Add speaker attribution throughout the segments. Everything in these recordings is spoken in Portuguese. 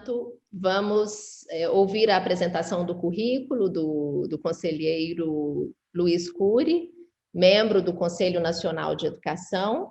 Speaker 1: Portanto, vamos ouvir a apresentação do currículo do conselheiro Luiz Cury, membro do Conselho Nacional de Educação,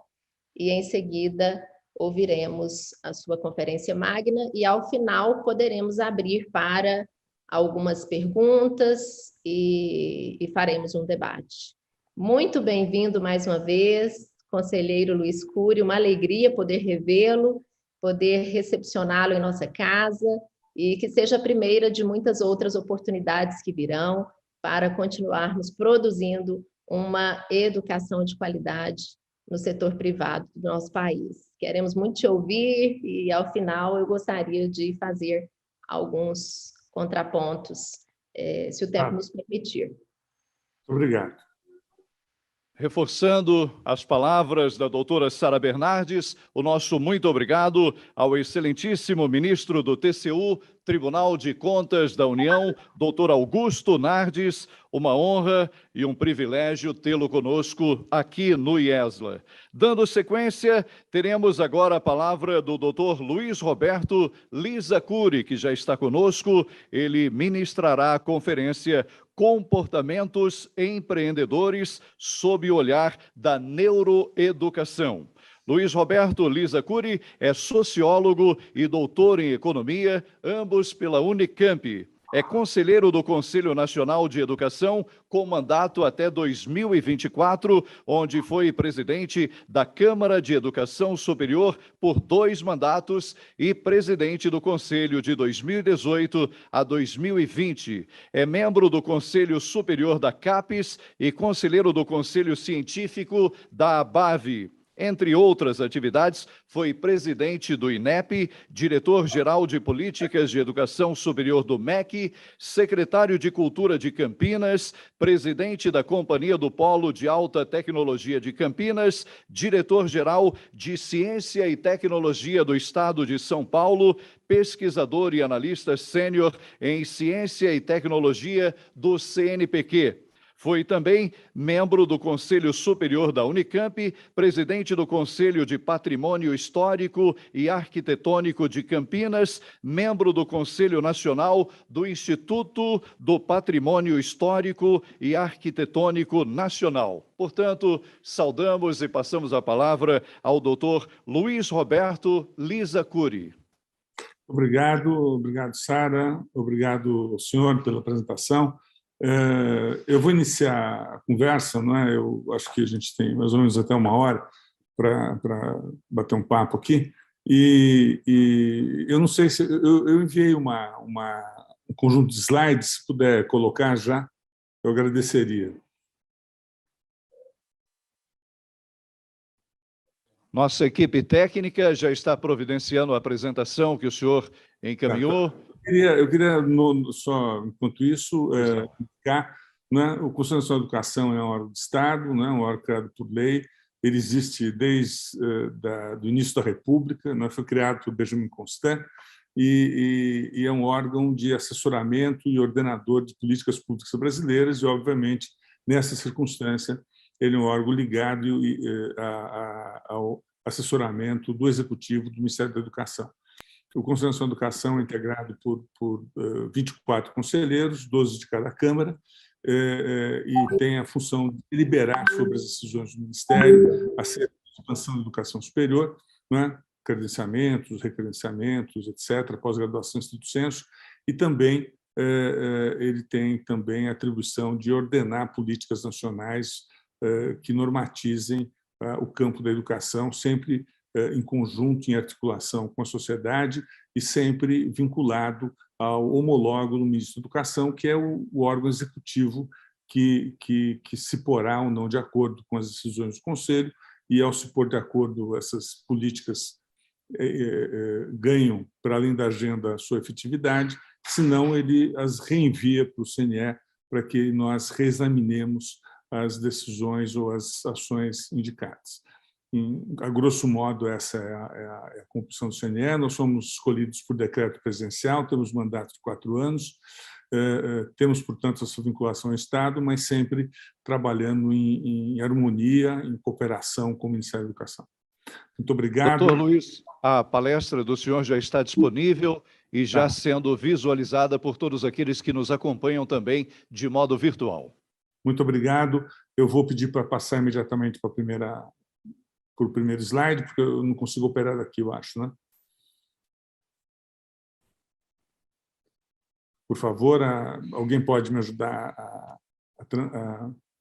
Speaker 1: e em seguida ouviremos a sua conferência magna e ao final poderemos abrir para algumas perguntas e faremos um debate. Muito bem-vindo mais uma vez, conselheiro Luiz Cury, uma alegria poder revê-lo, poder recepcioná-lo em nossa casa e que seja a primeira de muitas outras oportunidades que virão para continuarmos produzindo uma educação de qualidade no setor privado do nosso país. Queremos muito te ouvir e, ao final, eu gostaria de fazer alguns contrapontos, se o tempo nos permitir.
Speaker 2: Obrigado.
Speaker 3: Reforçando as palavras da doutora Sara Bernardes, o nosso muito obrigado ao excelentíssimo ministro do TCU, Tribunal de Contas da União, doutor Augusto Nardes. Uma honra e um privilégio tê-lo conosco aqui no IESLA. Dando sequência, teremos agora a palavra do doutor Luiz Roberto Liza Cury, que já está conosco. Ele ministrará a conferência Comportamentos Empreendedores sob o olhar da neuroeducação. Luiz Roberto Liza Cury é sociólogo e doutor em economia, ambos pela Unicamp. É conselheiro do Conselho Nacional de Educação, com mandato até 2024, onde foi presidente da Câmara de Educação Superior por 2 mandatos e presidente do Conselho de 2018 a 2020. É membro do Conselho Superior da CAPES e conselheiro do Conselho Científico da ABAV. Entre outras atividades, foi presidente do INEP, diretor-geral de Políticas de Educação Superior do MEC, secretário de Cultura de Campinas, presidente da Companhia do Polo de Alta Tecnologia de Campinas, diretor-geral de Ciência e Tecnologia do Estado de São Paulo, pesquisador e analista sênior em Ciência e Tecnologia do CNPq. Foi também membro do Conselho Superior da Unicamp, presidente do Conselho de Patrimônio Histórico e Arquitetônico de Campinas, membro do Conselho Nacional do Instituto do Patrimônio Histórico e Arquitetônico Nacional. Portanto, saudamos e passamos a palavra ao doutor Luiz Roberto Liza Cury.
Speaker 2: Obrigado, Sara. Obrigado ao senhor pela apresentação. Eu vou iniciar a conversa, não é? Eu acho que a gente tem mais ou menos até 1 hora para bater um papo aqui. E eu não sei se... Eu enviei um conjunto de slides, se puder colocar já, eu agradeceria.
Speaker 3: Nossa equipe técnica já está providenciando a apresentação que o senhor encaminhou.
Speaker 2: Eu queria só, enquanto isso, indicar, né, o Conselho Nacional de Educação é um órgão de Estado, né, um órgão criado por lei, ele existe desde do início da República, né, foi criado por Benjamin Constant, e é um órgão de assessoramento e ordenador de políticas públicas brasileiras, e, obviamente, nessa circunstância, ele é um órgão ligado ao assessoramento do Executivo do Ministério da Educação. O Conselho Nacional de Educação é integrado por 24 conselheiros, 12 de cada Câmara, e tem a função de deliberar sobre as decisões do Ministério acerca da expansão da educação superior, né? Credenciamentos, recredenciamentos, etc., pós-graduação estrito sensu, e também ele tem também a atribuição de ordenar políticas nacionais que normatizem o campo da educação, sempre em conjunto, em articulação com a sociedade e sempre vinculado ao homólogo do Ministro da Educação, que é o órgão executivo que se porá ou não de acordo com as decisões do Conselho, e, ao se pôr de acordo, essas políticas ganham, para além da agenda, a sua efetividade, senão ele as reenvia para o CNE para que nós reexaminemos as decisões ou as ações indicadas. A grosso modo, essa é a composição do CNE. Nós somos escolhidos por decreto presidencial, temos mandato de 4 anos, temos, portanto, essa vinculação ao Estado, mas sempre trabalhando em harmonia, em cooperação com o Ministério da Educação. Muito obrigado.
Speaker 3: Doutor Luiz, a palestra do senhor já está disponível e já sendo visualizada por todos aqueles que nos acompanham também de modo virtual.
Speaker 2: Muito obrigado. Eu vou pedir para passar imediatamente para o primeiro slide, porque eu não consigo operar daqui, eu acho, né? Por favor, alguém pode me ajudar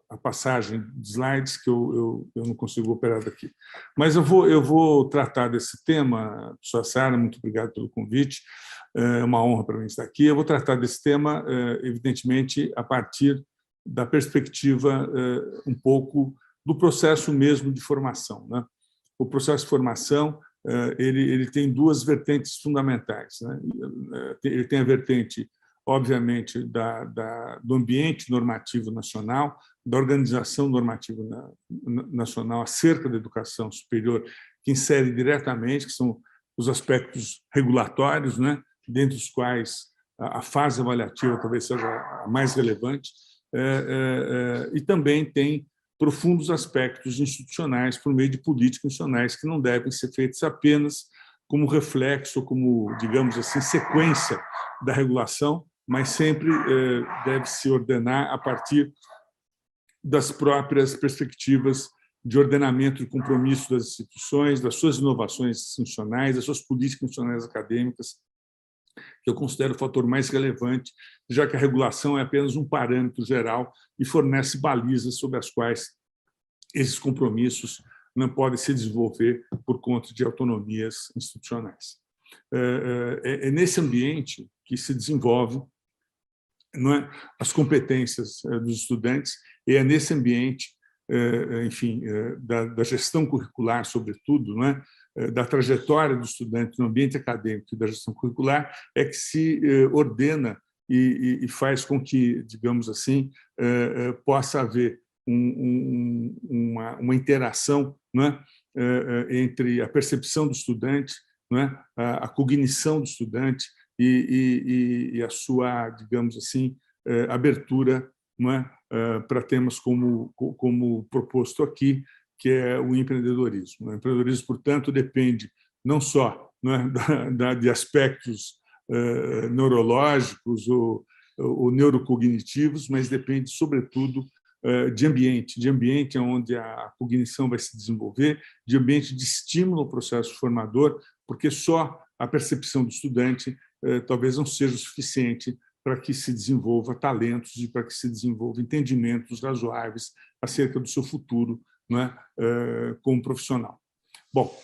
Speaker 2: a passagem de slides, que eu não consigo operar daqui. Mas eu vou tratar desse tema, professora Sara, muito obrigado pelo convite, é uma honra para mim estar aqui. Eu vou tratar desse tema, evidentemente, a partir da perspectiva um pouco do processo mesmo de formação, né? O processo de formação ele tem duas vertentes fundamentais, né? Ele tem a vertente, obviamente, do ambiente normativo nacional, da organização normativa nacional acerca da educação superior, que insere diretamente, que são os aspectos regulatórios, né? Dentre os quais a fase avaliativa talvez seja a mais relevante, e também tem profundos aspectos institucionais por meio de políticas institucionais que não devem ser feitos apenas como reflexo, como, digamos assim, sequência da regulação, mas sempre deve se ordenar a partir das próprias perspectivas de ordenamento e compromisso das instituições, das suas inovações institucionais, das suas políticas institucionais acadêmicas, que eu considero o fator mais relevante, já que a regulação é apenas um parâmetro geral e fornece balizas sobre as quais esses compromissos não podem se desenvolver por conta de autonomias institucionais. É nesse ambiente que se desenvolve, não é, as competências dos estudantes, e é nesse ambiente, enfim, da gestão curricular, sobretudo, não é, da trajetória do estudante no ambiente acadêmico e da gestão curricular, é que se ordena e faz com que, digamos assim, possa haver uma interação, não é, entre a percepção do estudante, não é, a cognição do estudante e a sua, digamos assim, abertura, não é, para temas como proposto aqui, que é o empreendedorismo. O empreendedorismo, portanto, depende não só, não é, de aspectos neurológicos ou neurocognitivos, mas depende, sobretudo, de ambiente onde a cognição vai se desenvolver, de ambiente de estímulo ao processo formador, porque só a percepção do estudante talvez não seja o suficiente para que se desenvolva talentos e para que se desenvolva entendimentos razoáveis acerca do seu futuro, não é, como profissional. Bom,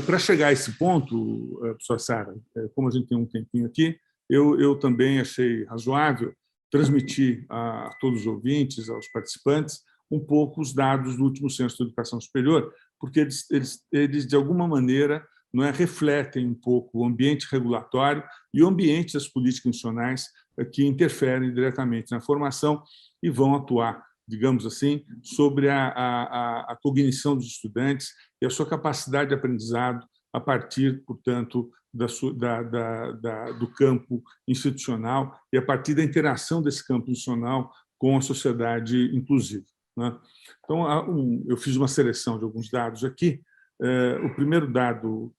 Speaker 2: para chegar a esse ponto, professora Sara, como a gente tem um tempinho aqui, eu também achei razoável transmitir a todos os ouvintes, aos participantes, um pouco os dados do último Censo de Educação Superior, porque eles de alguma maneira, não é, refletem um pouco o ambiente regulatório e o ambiente das políticas institucionais que interferem diretamente na formação e vão atuar, digamos assim, sobre a cognição dos estudantes e a sua capacidade de aprendizado a partir, portanto, do campo institucional e a partir da interação desse campo institucional com a sociedade inclusiva, né? Então, eu fiz uma seleção de alguns dados aqui. O primeiro dado,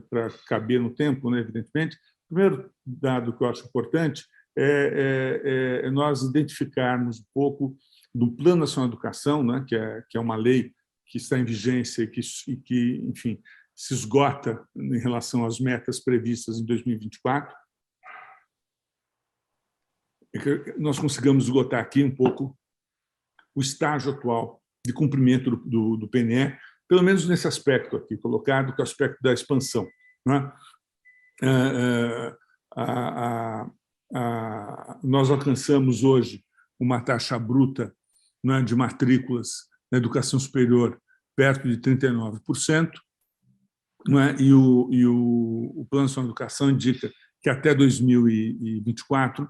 Speaker 2: para caber no tempo, né, evidentemente, o primeiro dado que eu acho importante é nós identificarmos um pouco do Plano Nacional de Educação, né, que é uma lei que está em vigência e que, enfim, se esgota em relação às metas previstas em 2024. Nós consigamos esgotar aqui um pouco o estágio atual de cumprimento do PNE, pelo menos nesse aspecto aqui colocado, que é o aspecto da expansão, né? Nós alcançamos hoje uma taxa bruta, né, de matrículas na educação superior perto de 39%, não é? E o Plano Nacional de Educação indica que até 2024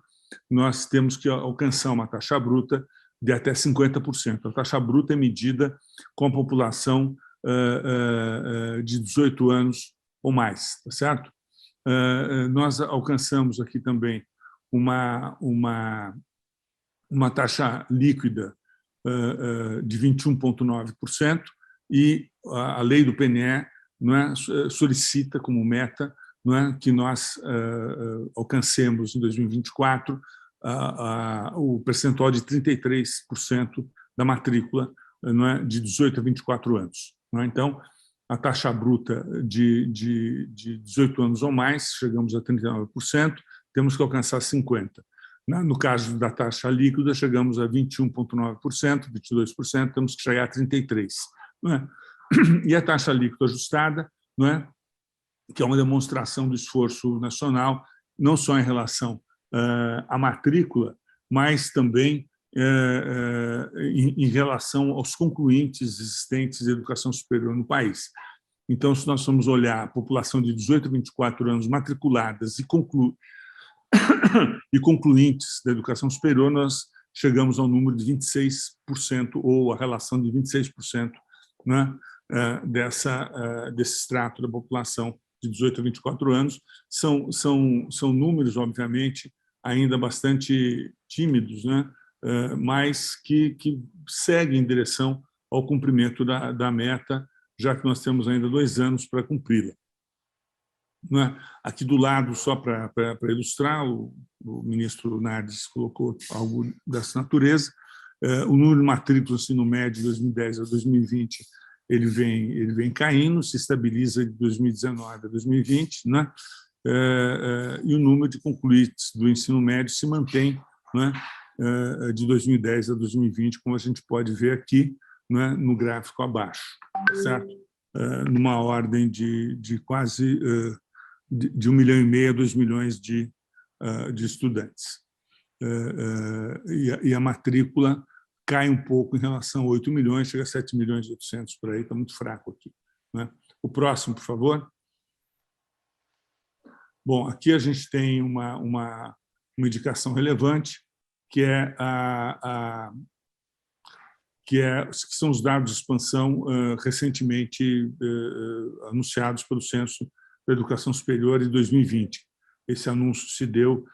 Speaker 2: nós temos que alcançar uma taxa bruta de até 50%. A taxa bruta é medida com a população de 18 anos ou mais, tá certo? Nós alcançamos aqui também uma taxa líquida de 21,9%, e a lei do PNE, não é, solicita como meta não é, que nós alcancemos em 2024 o percentual de 33% da matrícula, não é, de 18 a 24 anos. Não é? Então, a taxa bruta de 18 anos ou mais, chegamos a 39%, temos que alcançar 50%. No caso da taxa líquida, chegamos a 21,9%, 22%, temos que chegar a 33%. Não é? E a taxa líquida ajustada, não é? Que é uma demonstração do esforço nacional, não só em relação à matrícula, mas também em relação aos concluintes existentes de educação superior no país. Então, se nós formos olhar a população de 18 a 24 anos matriculadas e concluintes da educação superior, nós chegamos ao número de 26%, ou a relação de 26%, né, desse extrato da população de 18 a 24 anos. São números, obviamente, ainda bastante tímidos, né, mas que seguem em direção ao cumprimento da meta, já que nós temos ainda 2 anos para cumpri-la. Aqui do lado, só para ilustrar, o ministro Nardes colocou algo dessa natureza. O número de matrículas no ensino médio de 2010 a 2020 ele vem caindo, se estabiliza de 2019 a 2020, né? E o número de concluintes do ensino médio se mantém, né, de 2010 a 2020, como a gente pode ver aqui, né, no gráfico abaixo, certo? Numa ordem de quase de 1,5 milhão a 2 milhões de estudantes. E a matrícula cai um pouco em relação a 8 milhões, chega a 7 milhões e 800 por aí, está muito fraco aqui, né? O próximo, por favor. Bom, aqui a gente tem uma indicação relevante, que são os dados de expansão recentemente anunciados pelo Censo da Educação Superior de 2020. Esse anúncio se deu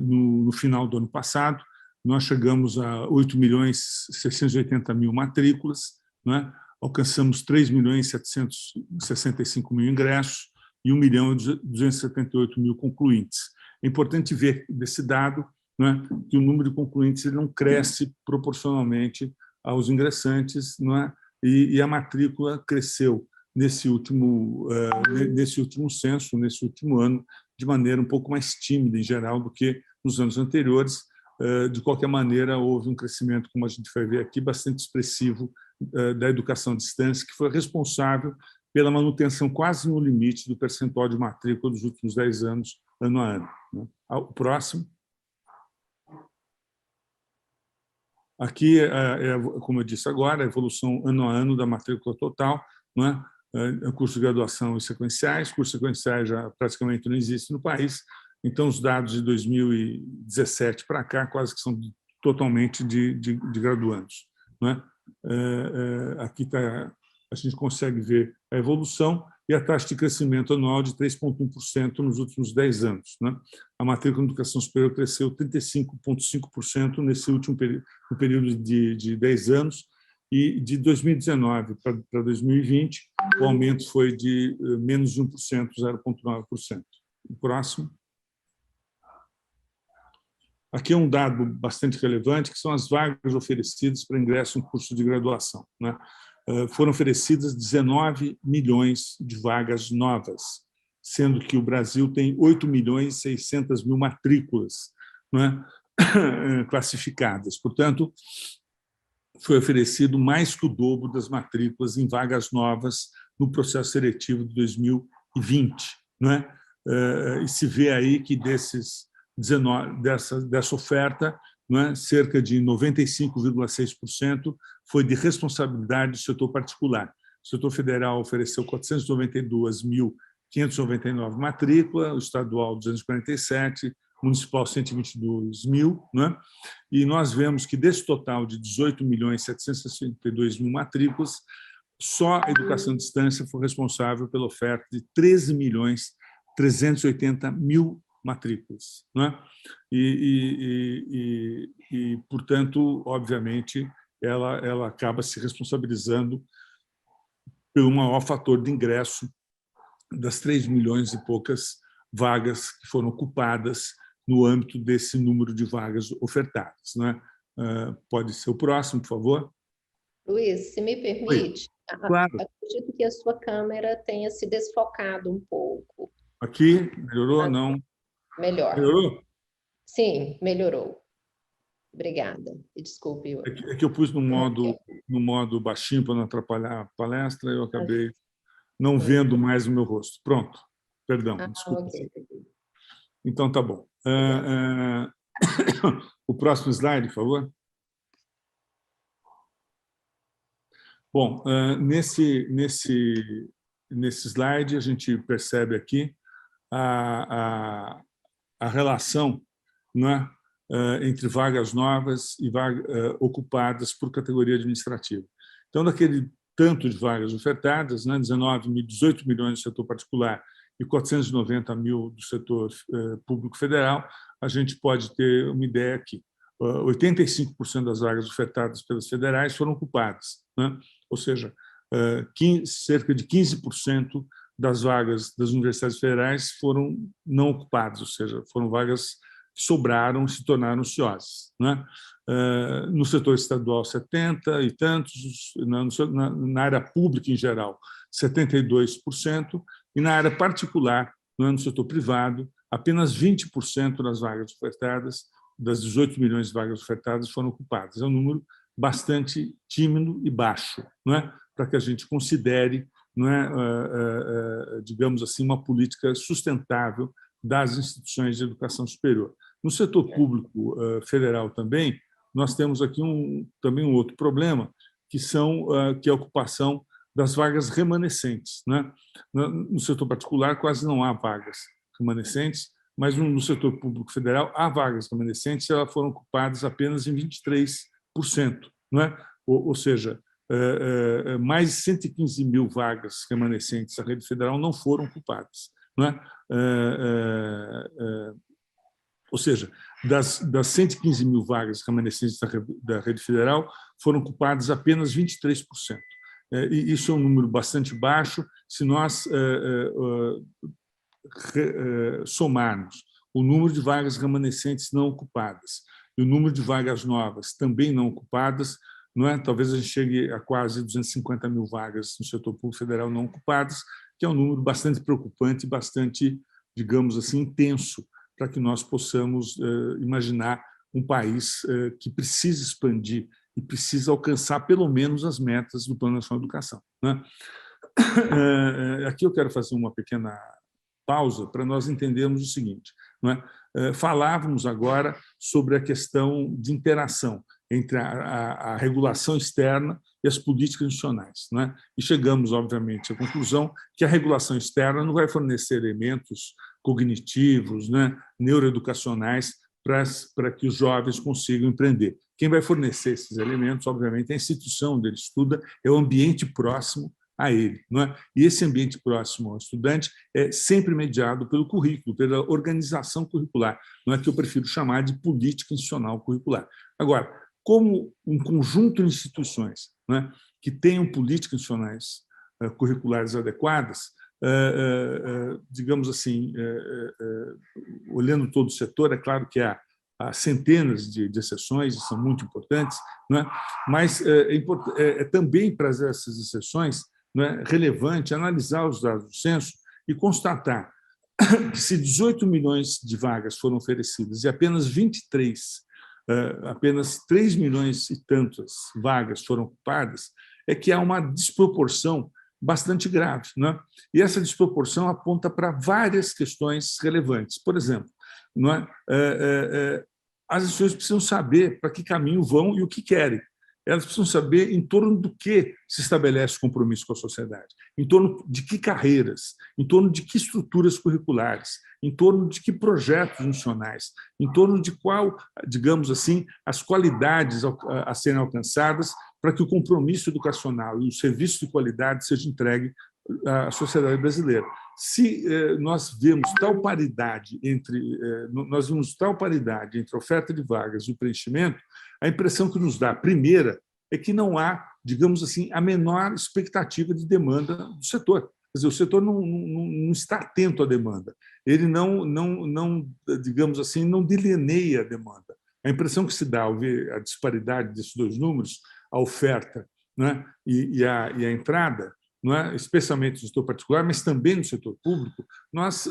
Speaker 2: no final do ano passado. Nós chegamos a 8.680.000 matrículas, né? Alcançamos 3.765.000 ingressos e 1.278.000 concluintes. É importante ver desse dado, né, que o número de concluintes ele não cresce proporcionalmente aos ingressantes, né, e a matrícula cresceu nesse último censo, nesse último ano, de maneira um pouco mais tímida, em geral, do que nos anos anteriores. De qualquer maneira, houve um crescimento, como a gente vai ver aqui, bastante expressivo da educação à distância, que foi responsável pela manutenção quase no limite do percentual de matrícula dos últimos 10 anos, ano a ano. O próximo. Aqui, como eu disse agora, a evolução ano a ano da matrícula total, não é? Curso de graduação e sequenciais. Cursos sequenciais já praticamente não existe no país, então os dados de 2017 para cá quase que são totalmente de graduandos, não é? Aqui a gente consegue ver a evolução e a taxa de crescimento anual de 3,1% nos últimos 10 anos, né? A matrícula em educação superior cresceu 35,5% nesse último no período de 10 anos, e de 2019 para 2020, o aumento foi de menos de 1%, 0,9%. O próximo. Aqui é um dado bastante relevante, que são as vagas oferecidas para ingresso em curso de graduação, né? Foram oferecidas 19 milhões de vagas novas, sendo que o Brasil tem 8.600.000 matrículas, né, classificadas. Portanto, foi oferecido mais que o dobro das matrículas em vagas novas no processo seletivo de 2020, né? E se vê aí que dessa oferta, né, cerca de 95,6% foi de responsabilidade do setor particular. O setor federal ofereceu 492.599 matrículas, o estadual 247, municipal 122.000, né? E nós vemos que desse total de 18.762.000 matrículas, só a educação à distância foi responsável pela oferta de 13.380.000 matrículas, né? E, portanto, obviamente, ela acaba se responsabilizando pelo maior fator de ingresso das 3 milhões e poucas vagas que foram ocupadas no âmbito desse número de vagas ofertadas, né? Pode ser o próximo, por favor.
Speaker 1: Luiz, se me permite,
Speaker 2: Claro.
Speaker 1: acredito que a sua câmera tenha se desfocado um pouco.
Speaker 2: Aqui, melhorou? Não.
Speaker 1: Melhor.
Speaker 2: Melhorou?
Speaker 1: Sim, melhorou. Obrigada. E desculpe.
Speaker 2: É que eu pus no modo baixinho para não atrapalhar a palestra, eu acabei não vendo mais o meu rosto. Pronto. Perdão, desculpa.
Speaker 1: Okay.
Speaker 2: Então, tá bom. O próximo slide, por favor. Bom, nesse slide, a gente percebe aqui a relação, né, entre vagas novas e vagas ocupadas por categoria administrativa. Então, daquele tanto de vagas ofertadas, né, 18 milhões do setor particular e 490 mil do setor público federal, a gente pode ter uma ideia aqui. 85% das vagas ofertadas pelas federais foram ocupadas, né? Ou seja, cerca de 15% das vagas das universidades federais foram não ocupadas, ou seja, foram vagas que sobraram e se tornaram ociosas, né? No setor estadual, 70 e tantos, na área pública em geral, 72%, e na área particular, no setor privado, apenas 20% das vagas ofertadas, das 18 milhões de vagas ofertadas, foram ocupadas. É um número bastante tímido e baixo, não é? Para que a gente considere, não é, digamos assim, uma política sustentável das instituições de educação superior. No setor público federal também, nós temos aqui também um outro problema, que é a ocupação das vagas remanescentes, né? No setor particular, quase não há vagas remanescentes, mas no setor público federal há vagas remanescentes, elas foram ocupadas apenas em 23%, não é? Ou seja, mais de 115 mil vagas remanescentes da rede federal não foram ocupadas, não é? Ou seja, das 115 mil vagas remanescentes da rede federal, foram ocupadas apenas 23%. E isso é um número bastante baixo. Se nós somarmos o número de vagas remanescentes não ocupadas e o número de vagas novas também não ocupadas, não é? Talvez a gente chegue a quase 250 mil vagas no setor público federal não ocupadas, que é um número bastante preocupante e bastante, digamos assim, intenso, para que nós possamos imaginar um país que precisa expandir e precisa alcançar pelo menos as metas do Plano Nacional de Educação, né? Aqui eu quero fazer uma pequena pausa para nós entendermos o seguinte, não é? Falávamos agora sobre a questão de interação entre a regulação externa e as políticas institucionais, não é? E chegamos, obviamente, à conclusão que a regulação externa não vai fornecer elementos cognitivos, né, neuroeducacionais, para que os jovens consigam empreender. Quem vai fornecer esses elementos, obviamente, é a instituição onde ele estuda, é o ambiente próximo a ele, não é? E esse ambiente próximo ao estudante é sempre mediado pelo currículo, pela organização curricular, não é, que eu prefiro chamar de política institucional curricular. Agora, como um conjunto de instituições, não é, que tenham políticas institucionais curriculares adequadas, digamos assim, olhando todo o setor, é claro que há centenas de exceções, e são muito importantes, não é? Mas também para essas exceções, não é relevante analisar os dados do censo e constatar que se 18 milhões de vagas foram oferecidas e apenas 3 milhões e tantas vagas foram ocupadas, é que há uma desproporção bastante grave, né? E essa desproporção aponta para várias questões relevantes. Por exemplo, não é? As instituições precisam saber para que caminho vão e o que querem. Elas precisam saber em torno do que se estabelece compromisso com a sociedade, em torno de que carreiras, em torno de que estruturas curriculares, em torno de que projetos nacionais, em torno de qual, digamos assim, as qualidades a serem alcançadas para que o compromisso educacional e o serviço de qualidade seja entregue à sociedade brasileira. Se nós vemos tal paridade entre a oferta de vagas e o preenchimento, a impressão que nos dá, primeira, é que não há, digamos assim, a menor expectativa de demanda do setor. dizer, o setor não está atento à demanda, ele não, digamos assim, não delineia a demanda. A impressão que se dá ao ver a disparidade desses dois números, a oferta, né, e a entrada, não é? Especialmente no setor particular, mas também no setor público, nós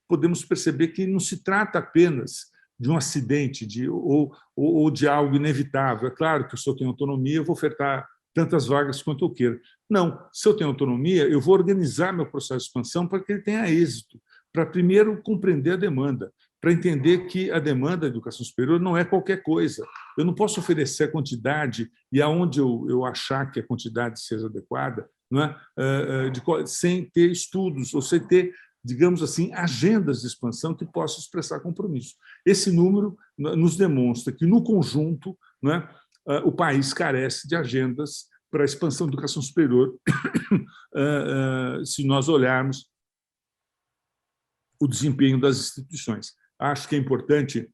Speaker 2: podemos perceber que não se trata apenas de um acidente ou de algo inevitável. É claro que se eu tenho autonomia, eu vou ofertar tantas vagas quanto eu queira. Não, se eu tenho autonomia, eu vou organizar meu processo de expansão para que ele tenha êxito, para primeiro compreender a demanda, para entender que a demanda da educação superior não é qualquer coisa. Eu não posso oferecer a quantidade e aonde eu achar que a quantidade seja adequada, não é? Sem ter estudos ou sem ter, digamos assim, agendas de expansão que possam expressar compromisso. Esse número nos demonstra que, no conjunto, não é, o país carece de agendas para a expansão da educação superior, se nós olharmos o desempenho das instituições. Acho que é importante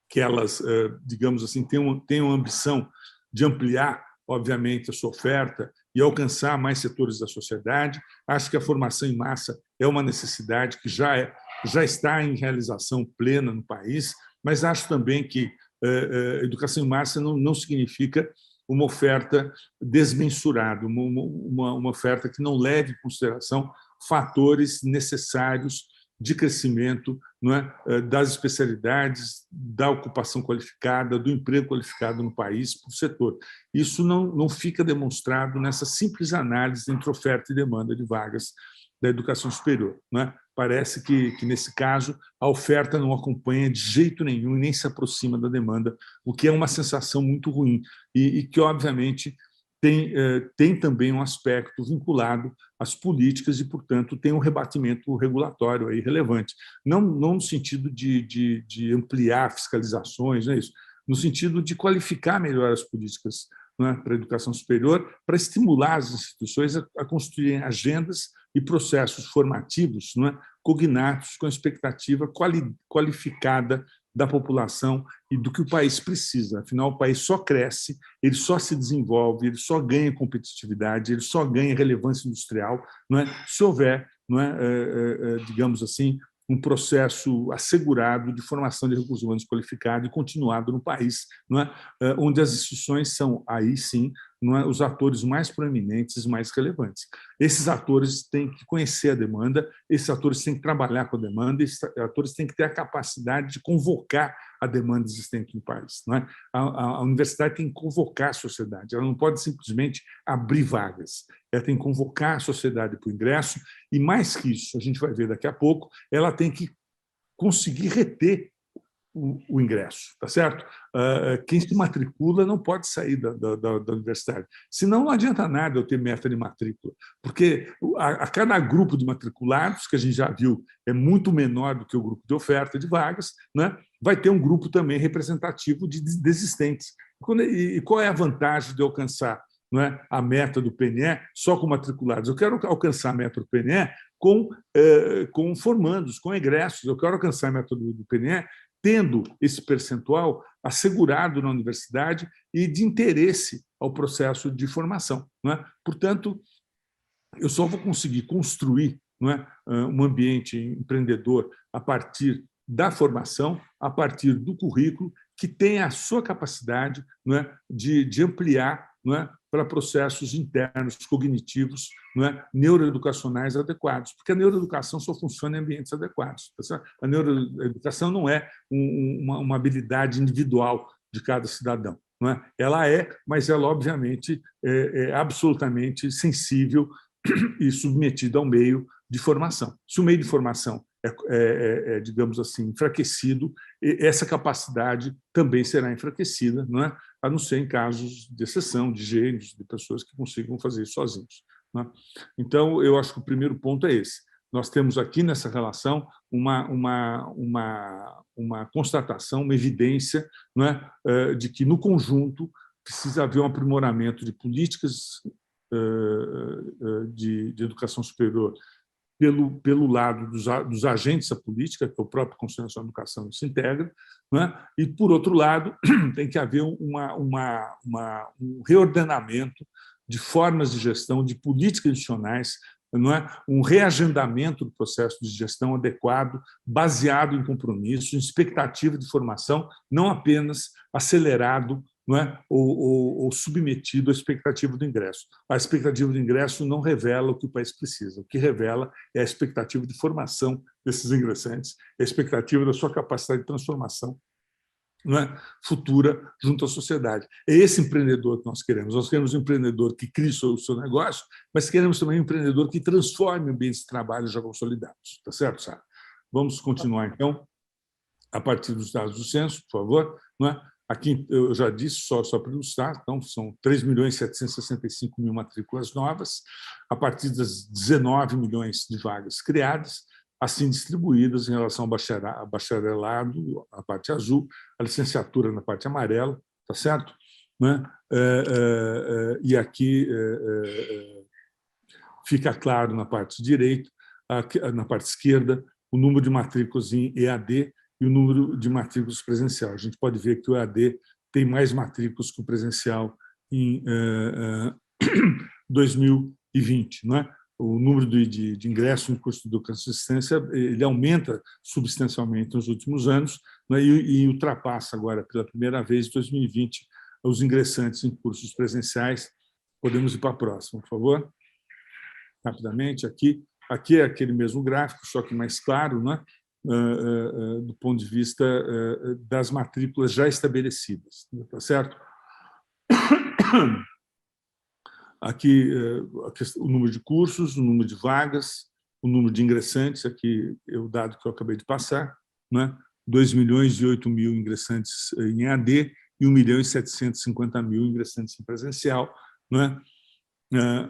Speaker 2: que elas, digamos assim, tenham a ambição de ampliar, obviamente, a sua oferta e alcançar mais setores da sociedade. Acho que a formação em massa é uma necessidade que já está em realização plena no país, mas acho também que educação em massa não significa uma oferta desmensurada, uma oferta que não leve em consideração fatores necessários de crescimento, não é, das especialidades, da ocupação qualificada, do emprego qualificado no país, por setor. Isso não fica demonstrado nessa simples análise entre oferta e demanda de vagas da educação superior. Não é? Parece que, nesse caso, a oferta não acompanha de jeito nenhum e nem se aproxima da demanda, o que é uma sensação muito ruim e que, obviamente, tem também um aspecto vinculado às políticas e, portanto, tem um rebatimento regulatório aí relevante. Não no sentido de ampliar fiscalizações, não é isso, no sentido de qualificar melhor as políticas, não é, para a educação superior, para estimular as instituições a construírem agendas e processos formativos, não é, cognatos com a expectativa qualificada da população e do que o país precisa. Afinal, o país só cresce, ele só se desenvolve, ele só ganha competitividade, ele só ganha relevância industrial, não é, se houver, não é, digamos assim, um processo assegurado de formação de recursos humanos qualificado e continuado no país, não é, onde as instituições são, aí sim, não é, os atores mais proeminentes, mais relevantes. Esses atores têm que conhecer a demanda, esses atores têm que trabalhar com a demanda, esses atores têm que ter a capacidade de convocar a demanda existente no país. Não é? A universidade tem que convocar a sociedade, ela não pode simplesmente abrir vagas, ela tem que convocar a sociedade para o ingresso e, mais que isso, a gente vai ver daqui a pouco, ela tem que conseguir reter o ingresso, tá certo? Quem se matricula não pode sair da universidade. Senão não adianta nada eu ter meta de matrícula, porque a cada grupo de matriculados, que a gente já viu é muito menor do que o grupo de oferta de vagas, né? Vai ter um grupo também representativo de desistentes. E qual é a vantagem de alcançar, não é, a meta do PNE só com matriculados? Eu quero alcançar a meta do PNE com formandos, com egressos. Eu quero alcançar a meta do PNE tendo esse percentual assegurado na universidade e de interesse ao processo de formação. Não é? Portanto, eu só vou conseguir construir, não é, um ambiente empreendedor a partir da formação, a partir do currículo, que tenha a sua capacidade, não é, de ampliar, não é, para processos internos cognitivos, não é, neuroeducacionais adequados, porque a neuroeducação só funciona em ambientes adequados. Tá? A neuroeducação não é uma habilidade individual de cada cidadão. Não é? Ela mas ela, obviamente, é absolutamente sensível e submetida ao meio de formação. Se o meio de formação digamos assim, enfraquecido, essa capacidade também será enfraquecida, não é? A não ser em casos de exceção, de gênios, de pessoas que consigam fazer isso sozinhos. Não é? Então, eu acho que o primeiro ponto é esse. Nós temos aqui nessa relação uma constatação, uma evidência, não é? De que, no conjunto, precisa haver um aprimoramento de políticas de educação superior pelo lado dos agentes da política, que é o próprio Conselho Nacional de Educação se integra, né? E, por outro lado, tem que haver um reordenamento de formas de gestão, de políticas institucionais não é? Um reagendamento do processo de gestão adequado, baseado em compromisso, em expectativa de formação, não apenas acelerado, não é? ou submetido à expectativa do ingresso. A expectativa do ingresso não revela o que o país precisa. O que revela é a expectativa de formação desses ingressantes, a expectativa da sua capacidade de transformação, não é? Futura junto à sociedade. É esse empreendedor que nós queremos. Nós queremos um empreendedor que crie o seu negócio, mas queremos também um empreendedor que transforme ambientes de trabalho já consolidados. Tá certo, Sara? Vamos continuar, então, a partir dos dados do censo, por favor. Não é? Aqui, eu já disse, só para ilustrar, então, são 3.765.000 matrículas novas, a partir das 19 milhões de vagas criadas, assim distribuídas em relação ao bacharelado, a parte azul, a licenciatura na parte amarela, tá certo? Né? E aqui fica claro na parte direita, na parte esquerda, o número de matrículas em EAD e o número de matrículas presencial. A gente pode ver que o EAD tem mais matrículas que o presencial em 2020, não é? O número de ingresso no curso de educação e assistência ele aumenta substancialmente nos últimos anos, né, e ultrapassa agora, pela primeira vez, em 2020, os ingressantes em cursos presenciais. Podemos ir para a próxima, por favor? Rapidamente, aqui é aquele mesmo gráfico, só que mais claro, né, do ponto de vista das matrículas já estabelecidas. Tá certo? Aqui o número de cursos, o número de vagas, o número de ingressantes, aqui é o dado que eu acabei de passar, né? 2.008.000 ingressantes em EAD e 1.750.000 ingressantes em presencial, né?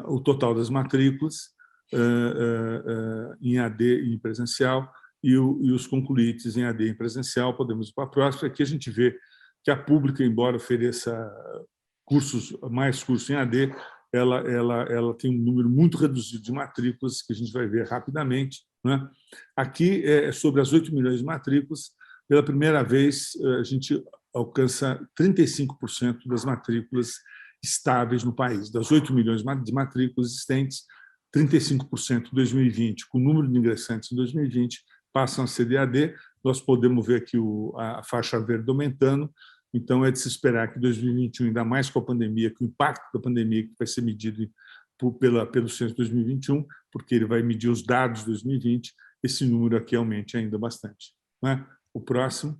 Speaker 2: O total das matrículas em EAD e em presencial e os concluintes em EAD e em presencial. Podemos ir para a próxima. Aqui a gente vê que a pública, embora ofereça mais cursos em EAD, ela tem um número muito reduzido de matrículas, que a gente vai ver rapidamente, né? Aqui é sobre as 8 milhões de matrículas. Pela primeira vez, a gente alcança 35% das matrículas estáveis no país. Das 8 milhões de matrículas existentes, 35% em 2020, com o número de ingressantes em 2020, passam a ser de EAD. Nós podemos ver aqui a faixa verde aumentando. Então, é de se esperar que 2021, ainda mais com a pandemia, que o impacto da pandemia que vai ser medido pelo censo de 2021, porque ele vai medir os dados de 2020, esse número aqui aumente ainda bastante. Né? O próximo.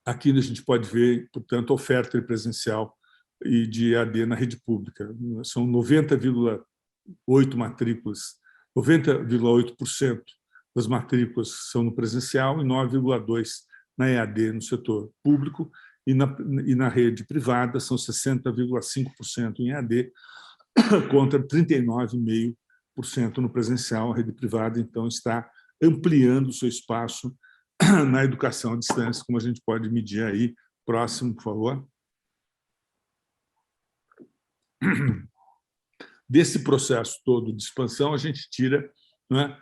Speaker 2: Aqui a gente pode ver, portanto, a oferta presencial e de EAD na rede pública. São 90,8 matrículas, 90,8% das matrículas são no presencial e 9,2% na EAD no setor público, e na rede privada são 60,5% em EAD contra 39,5% no presencial. A rede privada, então, está ampliando o seu espaço na educação à distância, como a gente pode medir aí. Próximo, por favor. Desse processo todo de expansão, a gente tira, né,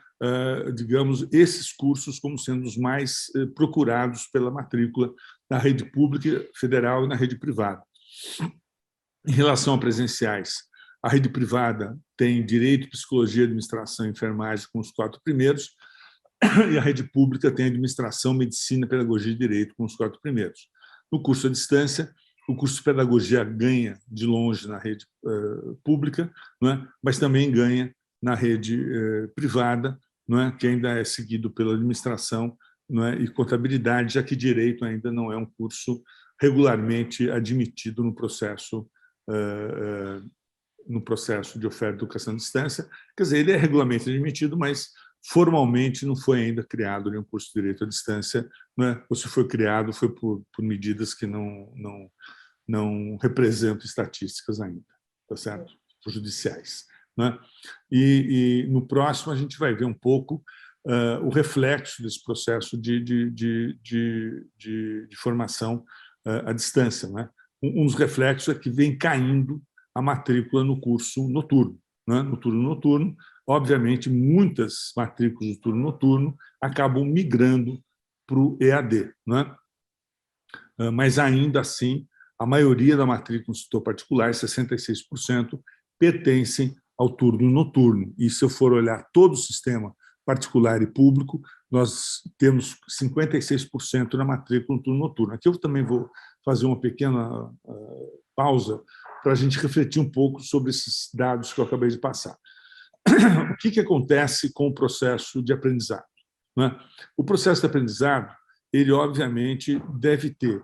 Speaker 2: digamos, esses cursos como sendo os mais procurados pela matrícula na rede pública federal e na rede privada. Em relação a presenciais, a rede privada tem Direito, Psicologia, Administração e Enfermagem com os 4 primeiros, e a rede pública tem Administração, Medicina, Pedagogia e Direito com os 4 primeiros. No curso à distância, o curso de Pedagogia ganha de longe na rede pública, não é? Mas também ganha na rede privada, não é? Que ainda é seguido pela administração, não é? E contabilidade, já que direito ainda não é um curso regularmente admitido no processo de oferta de educação à distância. Quer dizer, ele é regularmente admitido, mas formalmente não foi ainda criado nenhum curso de direito à distância, não é? Ou se foi criado, foi por medidas que não representam estatísticas ainda, tá certo? Judiciais. Né? E no próximo a gente vai ver um pouco o reflexo desse processo de formação à distância. Né? Um dos reflexos é que vem caindo a matrícula no curso noturno. Né? No turno noturno, obviamente, muitas matrículas do turno noturno acabam migrando para o EAD. Né? Mas, ainda assim, a maioria da matrícula no setor particular, 66%, pertencem ao turno noturno. E se eu for olhar todo o sistema particular e público, nós temos 56% na matrícula no turno noturno. Aqui eu também vou fazer uma pequena pausa para a gente refletir um pouco sobre esses dados que eu acabei de passar. O que acontece com o processo de aprendizado? Né? O processo de aprendizado, ele obviamente deve ter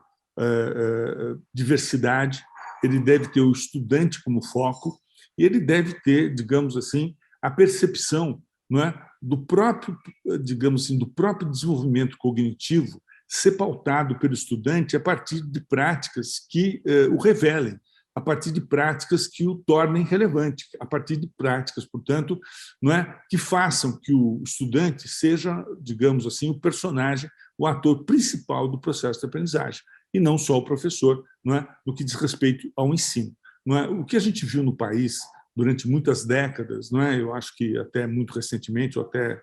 Speaker 2: diversidade, ele deve ter o estudante como foco e ele deve ter, digamos assim, a percepção, não é, do próprio, digamos assim, do próprio desenvolvimento cognitivo ser pautado pelo estudante a partir de práticas que o revelem, a partir de práticas que o tornem relevante, a partir de práticas, portanto, não é, que façam que o estudante seja, digamos assim, o personagem, o ator principal do processo de aprendizagem, e não só o professor, não é, no que diz respeito ao ensino. Não é? O que a gente viu no país durante muitas décadas, não é? Eu acho que até muito recentemente, ou até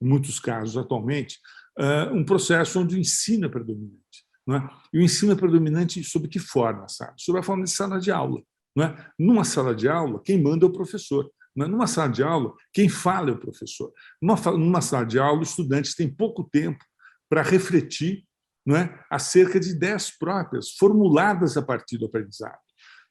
Speaker 2: em muitos casos atualmente, um processo onde o ensino é predominante. Não é? E o ensino é predominante sob que forma, sabe? Sob a forma de sala de aula. Não é? Numa sala de aula, quem manda é o professor. Não é? Numa sala de aula, quem fala é o professor. Numa sala de aula, os estudantes têm pouco tempo para refletir, não é, acerca de ideias próprias, formuladas a partir do aprendizado.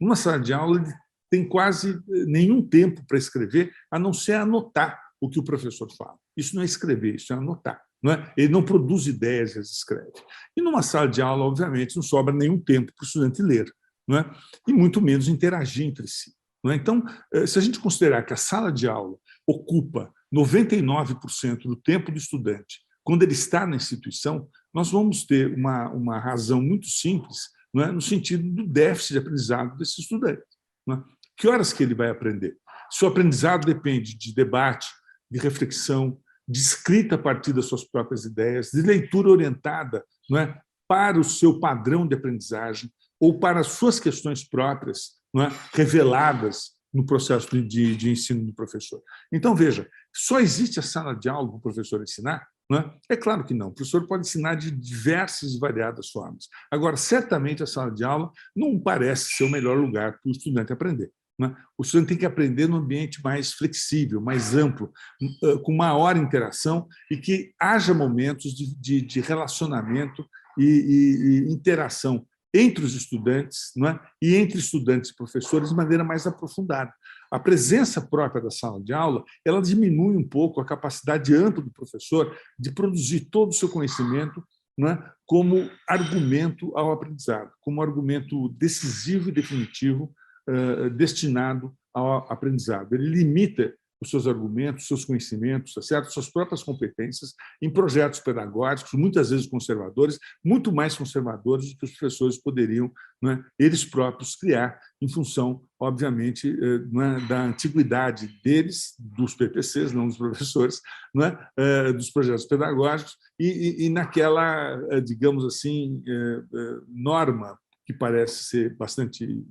Speaker 2: Numa sala de aula, ele tem quase nenhum tempo para escrever, a não ser anotar o que o professor fala. Isso não é escrever, isso é anotar. Não é? Ele não produz ideias, ele escreve. E numa sala de aula, obviamente, não sobra nenhum tempo para o estudante ler, não é? E muito menos interagir entre si. Não é? Então, se a gente considerar que a sala de aula ocupa 99% do tempo do estudante, quando ele está na instituição, nós vamos ter uma razão muito simples, não é? No sentido do déficit de aprendizado desse estudante. Não é? Que horas que ele vai aprender? Se o aprendizado depende de debate, de reflexão, de escrita a partir das suas próprias ideias, de leitura orientada, não é, para o seu padrão de aprendizagem ou para as suas questões próprias, não é, reveladas no processo de ensino do professor. Então, veja, só existe a sala de aula para o professor ensinar? Não é? É claro que não. O professor pode ensinar de diversas e variadas formas. Agora, certamente, a sala de aula não parece ser o melhor lugar para o estudante aprender. O estudante tem que aprender num ambiente mais flexível, mais amplo, com maior interação e que haja momentos de relacionamento e interação entre os estudantes, não é? E entre estudantes e professores de maneira mais aprofundada. A presença própria da sala de aula, ela diminui um pouco a capacidade ampla do professor de produzir todo o seu conhecimento, não é, como argumento ao aprendizado, como argumento decisivo e definitivo destinado ao aprendizado. Ele limita os seus argumentos, seus conhecimentos, tá certo? Suas próprias competências em projetos pedagógicos, muitas vezes conservadores, muito mais conservadores do que os professores poderiam, né, eles próprios criar, em função, obviamente, né, da antiguidade deles, dos PPCs, não dos professores, né, dos projetos pedagógicos, e naquela, digamos assim, norma que parece ser bastante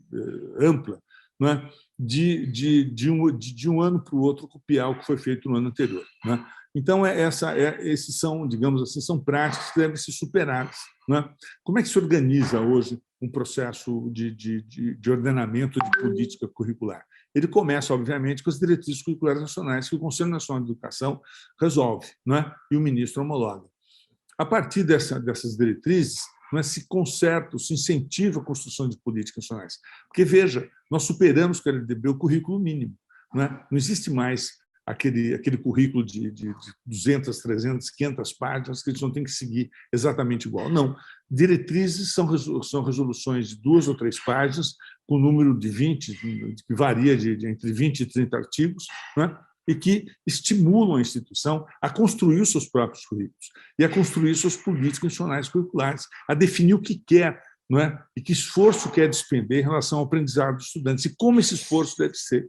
Speaker 2: ampla, não é? de um ano para o outro copiar o que foi feito no ano anterior. Não é? Então, esses são, digamos assim, são práticas que devem ser superadas. Não é? Como é que se organiza hoje um processo de ordenamento de política curricular? Ele começa, obviamente, com as diretrizes curriculares nacionais que o Conselho Nacional de Educação resolve, não é? E o ministro homologa. A partir dessas diretrizes, não é, se conserta, se incentiva a construção de políticas nacionais. Porque, veja, nós superamos com a LDB o currículo mínimo. Não é? Não existe mais aquele currículo de 200, 300, 500 páginas que eles não têm que seguir exatamente igual. Não. Diretrizes são resoluções de 2 ou 3 páginas, com número de 20, que varia entre 20 e 30 artigos, não é? E que estimulam a instituição a construir os seus próprios currículos e a construir suas políticas nacionais curriculares, a definir o que quer, não é? E que esforço quer despender em relação ao aprendizado dos estudantes e como esse esforço deve ser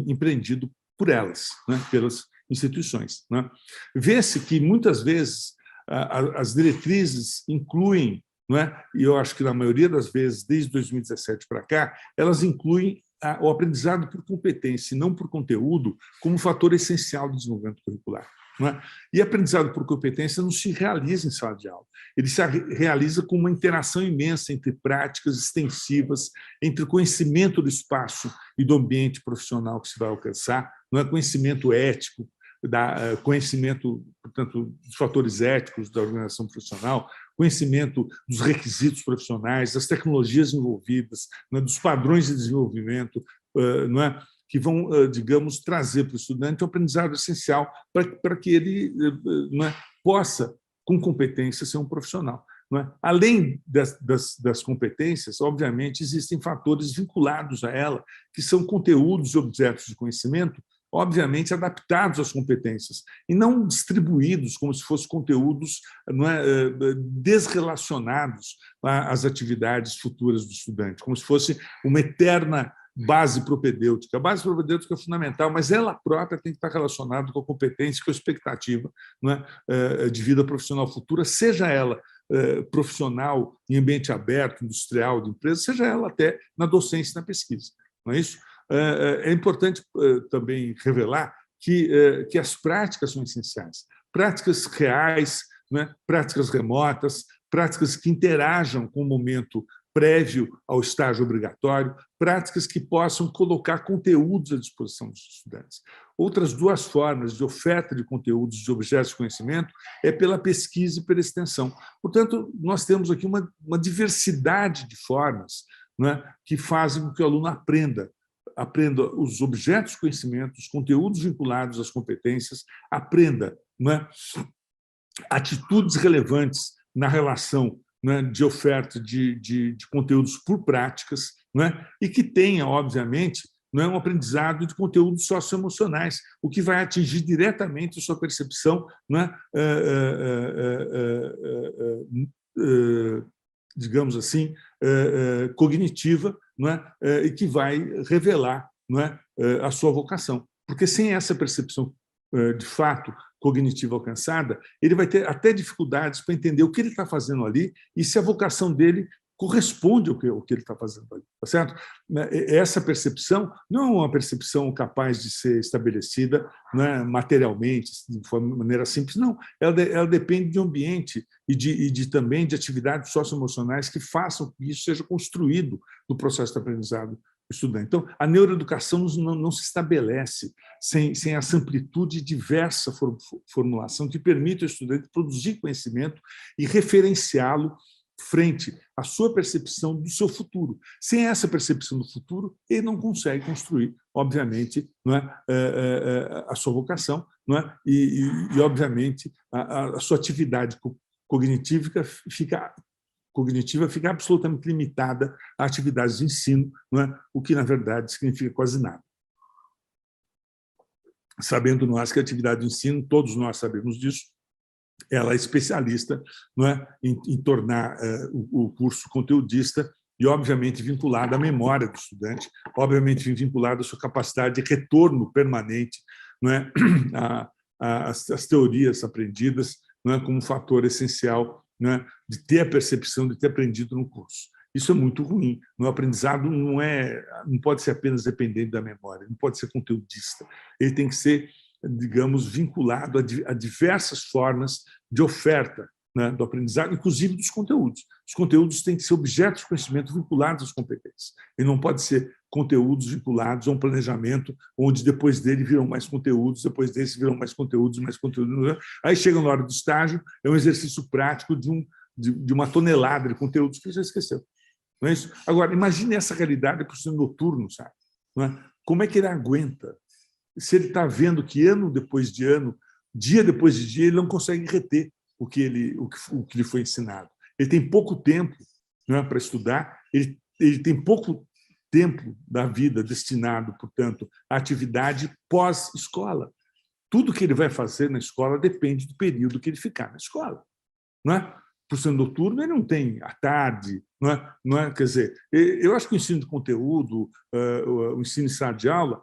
Speaker 2: empreendido por elas, né? Pelas instituições. Né? Vê-se que, muitas vezes, as diretrizes incluem, não é? E eu acho que, na maioria das vezes, desde 2017 para cá, elas incluem o aprendizado por competência e não por conteúdo como fator essencial do desenvolvimento curricular. não é? E aprendizado por competência não se realiza em sala de aula. Ele se realiza com uma interação imensa entre práticas extensivas, entre o conhecimento do espaço e do ambiente profissional que se vai alcançar, não é? Conhecimento ético, conhecimento, portanto, dos fatores éticos da organização profissional, conhecimento dos requisitos profissionais, das tecnologias envolvidas, não é? Dos padrões de desenvolvimento, não é? Que vão, digamos, trazer para o estudante um aprendizado essencial para que ele, não é? Possa, com competência, ser um profissional. Não é? Além das competências, obviamente, existem fatores vinculados a ela, que são conteúdos e objetos de conhecimento, obviamente adaptados às competências, e não distribuídos como se fossem conteúdos, não é, desrelacionados às atividades futuras do estudante, como se fosse uma eterna base propedêutica. A base propedêutica é fundamental, mas ela própria tem que estar relacionada com a competência, com a expectativa, não é, de vida profissional futura, seja ela profissional em ambiente aberto, industrial, de empresa, seja ela até na docência e na pesquisa. Não é isso? É importante também revelar que as práticas são essenciais. Práticas reais, né? Práticas remotas, práticas que interajam com o momento prévio ao estágio obrigatório, práticas que possam colocar conteúdos à disposição dos estudantes. Outras duas formas de oferta de conteúdos de objetos de conhecimento é pela pesquisa e pela extensão. Portanto, nós temos aqui uma diversidade de formas, né, que fazem com que o aluno aprenda os objetos de conhecimento, os conteúdos vinculados às competências, aprenda, né, atitudes relevantes na relação, né, de oferta de conteúdos por práticas, né, e que tenha, obviamente, não é um aprendizado de conteúdos socioemocionais, o que vai atingir diretamente a sua percepção, né, digamos assim, cognitiva, não é? E que vai revelar, não é, a sua vocação. Porque sem essa percepção, de fato, cognitiva alcançada, ele vai ter até dificuldades para entender o que ele está fazendo ali e se a vocação dele corresponde ao que ele está fazendo ali, tá certo? Essa percepção não é uma percepção capaz de ser estabelecida, né, materialmente, de maneira simples, não. Ela depende de um ambiente e também de atividades socioemocionais que façam que isso seja construído no processo de aprendizado do estudante. Então, a neuroeducação não se estabelece sem essa amplitude e diversa formulação que permite ao estudante produzir conhecimento e referenciá-lo frente à sua percepção do seu futuro. Sem essa percepção do futuro, ele não consegue construir, obviamente, não é, a sua vocação, não é, obviamente, a sua atividade cognitiva fica absolutamente limitada a atividades de ensino, não é, o que, na verdade, significa quase nada. Sabendo nós que a atividade de ensino, todos nós sabemos disso, ela é especialista, não é, em tornar o curso conteudista e, obviamente, vinculado à memória do estudante, obviamente vinculado à sua capacidade de retorno permanente, não é, às teorias aprendidas, não é, como um fator essencial, não é, de ter a percepção de ter aprendido no curso. Isso é muito ruim. O aprendizado não pode ser apenas dependente da memória, não pode ser conteudista. Ele tem que ser, digamos, vinculado a diversas formas de oferta, né, do aprendizado, inclusive dos conteúdos. Os conteúdos têm que ser objetos de conhecimento vinculados às competências. Ele não pode ser conteúdos vinculados a um planejamento onde depois dele viram mais conteúdos, depois desse viram mais conteúdos, mais conteúdos. Aí chega na hora do estágio, é um exercício prático de uma tonelada de conteúdos que já esqueceu. Não é isso? Agora, imagine essa realidade para o estudante noturno, sabe? Não é? Como é que ele aguenta? Se ele está vendo que ano depois de ano, dia depois de dia, ele não consegue reter o que lhe foi ensinado. Ele tem pouco tempo, não é, para estudar, ele tem pouco tempo da vida destinado, portanto, à atividade pós-escola. Tudo que ele vai fazer na escola depende do período que ele ficar na escola. Não é? Por ser noturno, ele não tem à tarde, não é? Quer dizer, eu acho que o ensino de conteúdo, o ensino em sala de aula,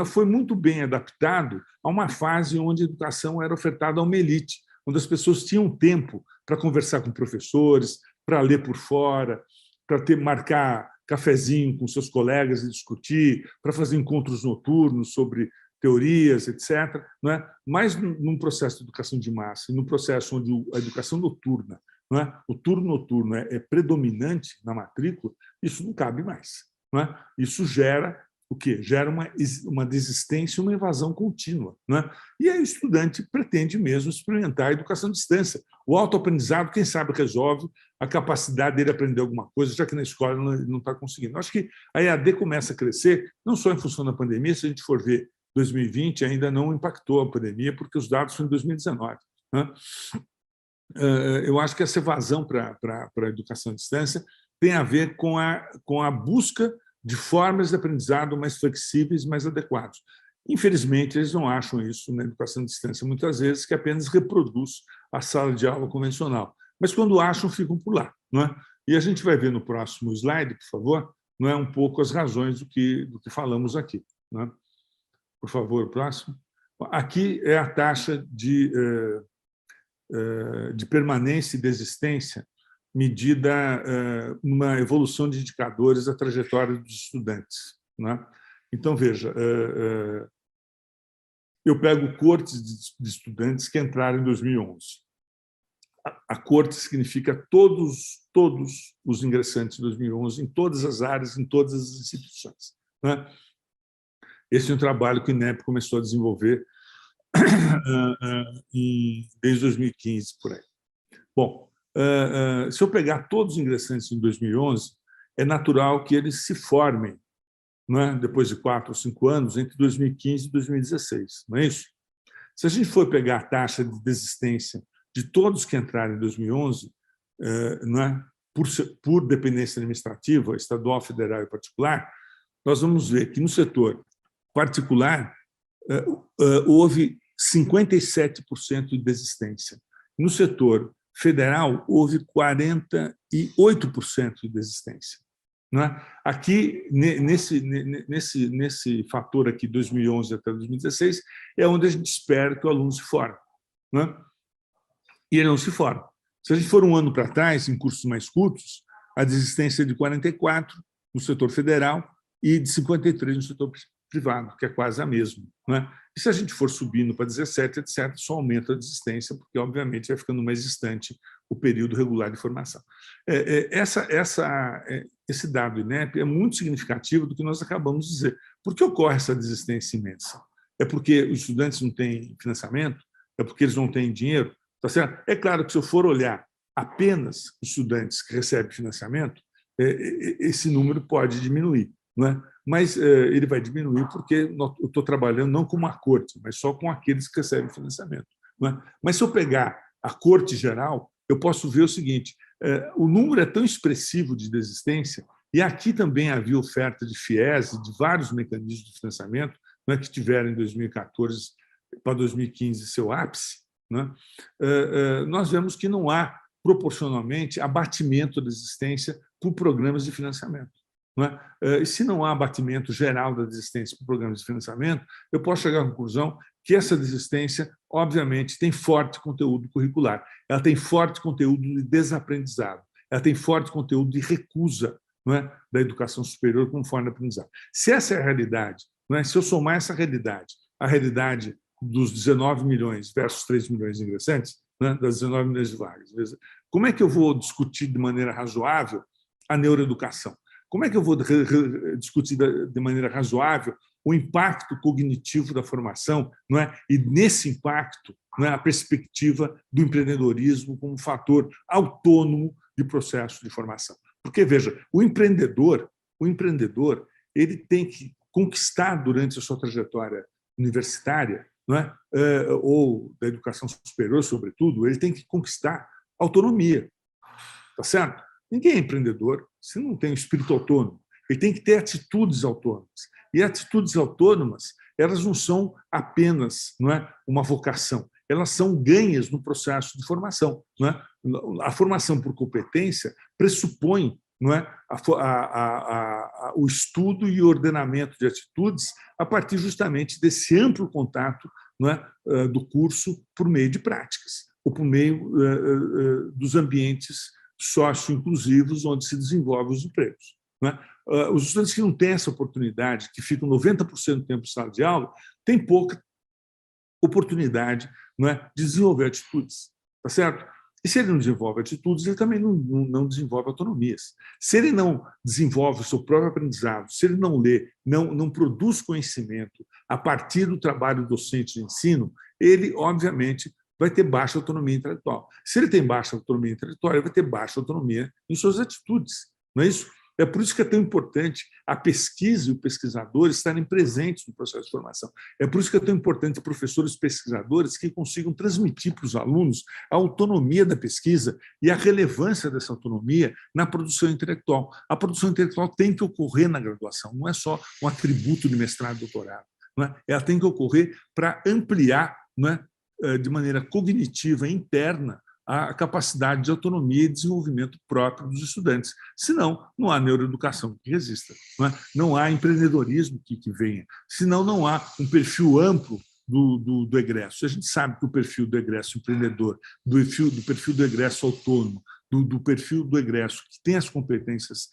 Speaker 2: foi muito bem adaptado a uma fase onde a educação era ofertada a uma elite, onde as pessoas tinham tempo para conversar com professores, para ler por fora, para marcar cafezinho com seus colegas e discutir, para fazer encontros noturnos sobre teorias, etc., não é? Mas num processo de educação de massa, num processo onde a educação noturna, não é? O turno noturno é predominante na matrícula, isso não cabe mais. Não é? Isso gera o quê? Gera uma desistência, uma evasão contínua. Não é? E aí o estudante pretende mesmo experimentar a educação à distância. O autoaprendizado, quem sabe, resolve a capacidade dele aprender alguma coisa, já que na escola ele não está conseguindo. Acho que a EAD começa a crescer, não só em função da pandemia, se a gente for ver 2020, ainda não impactou a pandemia, porque os dados são em 2019. Né? Eu acho que essa evasão para a educação à distância tem a ver com a busca de formas de aprendizado mais flexíveis, mais adequadas. Infelizmente, eles não acham isso na educação à distância, muitas vezes, que apenas reproduz a sala de aula convencional. Mas, quando acham, ficam por lá. Não é? E a gente vai ver no próximo slide, por favor, não é, um pouco as razões do que falamos aqui. Não é? Por favor, o próximo. Aqui é a taxa de permanência e desistência medida numa evolução de indicadores da trajetória dos estudantes. Né? Então, veja, eu pego cortes de estudantes que entraram em 2011. A corte significa todos os ingressantes de 2011, em todas as áreas, em todas as instituições. Né? Esse é um trabalho que o INEP começou a desenvolver desde 2015, por aí. Bom, se eu pegar todos os ingressantes em 2011, é natural que eles se formem, não é? Depois de 4 ou 5 anos, entre 2015 e 2016, não é isso? Se a gente for pegar a taxa de desistência de todos que entraram em 2011, não é? Por dependência administrativa, estadual, federal e particular, nós vamos ver que no setor particular houve 57% de desistência. No setor federal, houve 48% de desistência. Não é? Aqui, nesse fator aqui, 2011 até 2016, é onde a gente espera que o aluno se forme. Não é? E ele não se forma. Se a gente for um ano para trás, em cursos mais curtos, a desistência é de 44% no setor federal e de 53% no setor privado, que é quase a mesma. Não é? E se a gente for subindo para 17, etc., só aumenta a desistência, porque, obviamente, vai ficando mais distante o período regular de formação. Esse dado INEP é muito significativo do que nós acabamos de dizer. Por que ocorre essa desistência imensa? É porque os estudantes não têm financiamento? É porque eles não têm dinheiro? Tá certo? É claro que, se eu for olhar apenas os estudantes que recebem financiamento, esse número pode diminuir. Não é? Mas ele vai diminuir porque eu estou trabalhando não com uma corte, mas só com aqueles que recebem financiamento. Não é? Mas, se eu pegar a corte geral, eu posso ver o seguinte: o número é tão expressivo de desistência, e aqui também havia oferta de FIES, de vários mecanismos de financiamento, não é, que tiveram em 2014 para 2015 seu ápice. Não é? Nós vemos que não há, proporcionalmente, abatimento da desistência por programas de financiamento. Não é? E se não há abatimento geral da desistência por programas de financiamento, eu posso chegar à conclusão que essa desistência, obviamente, tem forte conteúdo curricular, ela tem forte conteúdo de desaprendizado, ela tem forte conteúdo de recusa, não é, da educação superior como forma de aprendizado. Se essa é a realidade, não é, se eu somar essa realidade, a realidade dos 19 milhões versus 3 milhões de ingressantes, né, das 19 milhões de vagas, como é que eu vou discutir de maneira razoável a neuroeducação? Como é que eu vou discutir de maneira razoável o impacto cognitivo da formação, não é? E, nesse impacto, não é, a perspectiva do empreendedorismo como fator autônomo de processo de formação? Porque, veja, o empreendedor ele tem que conquistar, durante a sua trajetória universitária, não é? Ou da educação superior, sobretudo, ele tem que conquistar autonomia. Tá certo? Ninguém é empreendedor se não tem um espírito autônomo. Ele tem que ter atitudes autônomas. E atitudes autônomas, elas não são apenas, não é, uma vocação, elas são ganhas no processo de formação. Não é? A formação por competência pressupõe, não é, o estudo e ordenamento de atitudes a partir justamente desse amplo contato, não é, do curso por meio de práticas, ou por meio dos ambientes sócio-inclusivos onde se desenvolvem os empregos. Não é? Os estudantes que não têm essa oportunidade, que ficam 90% do tempo em sala de aula, tem pouca oportunidade, não é, de desenvolver atitudes, tá certo? E se ele não desenvolve atitudes, ele também não desenvolve autonomias. Se ele não desenvolve o seu próprio aprendizado, se ele não lê, não produz conhecimento a partir do trabalho docente de ensino, ele, obviamente, vai ter baixa autonomia intelectual. Se ele tem baixa autonomia intelectual, ele vai ter baixa autonomia em suas atitudes, não é isso? É por isso que é tão importante a pesquisa e o pesquisador estarem presentes no processo de formação. É por isso que é tão importante professores e pesquisadores que consigam transmitir para os alunos a autonomia da pesquisa e a relevância dessa autonomia na produção intelectual. A produção intelectual tem que ocorrer na graduação, não é só um atributo de mestrado e doutorado. Não é? Ela tem que ocorrer para ampliar, não é, de maneira cognitiva interna a capacidade de autonomia e desenvolvimento próprio dos estudantes. Senão, não há neuroeducação que resista, não há empreendedorismo que venha, senão não há um perfil amplo do egresso. A gente sabe que o perfil do egresso empreendedor, do perfil do egresso autônomo, do perfil do egresso que tem as competências,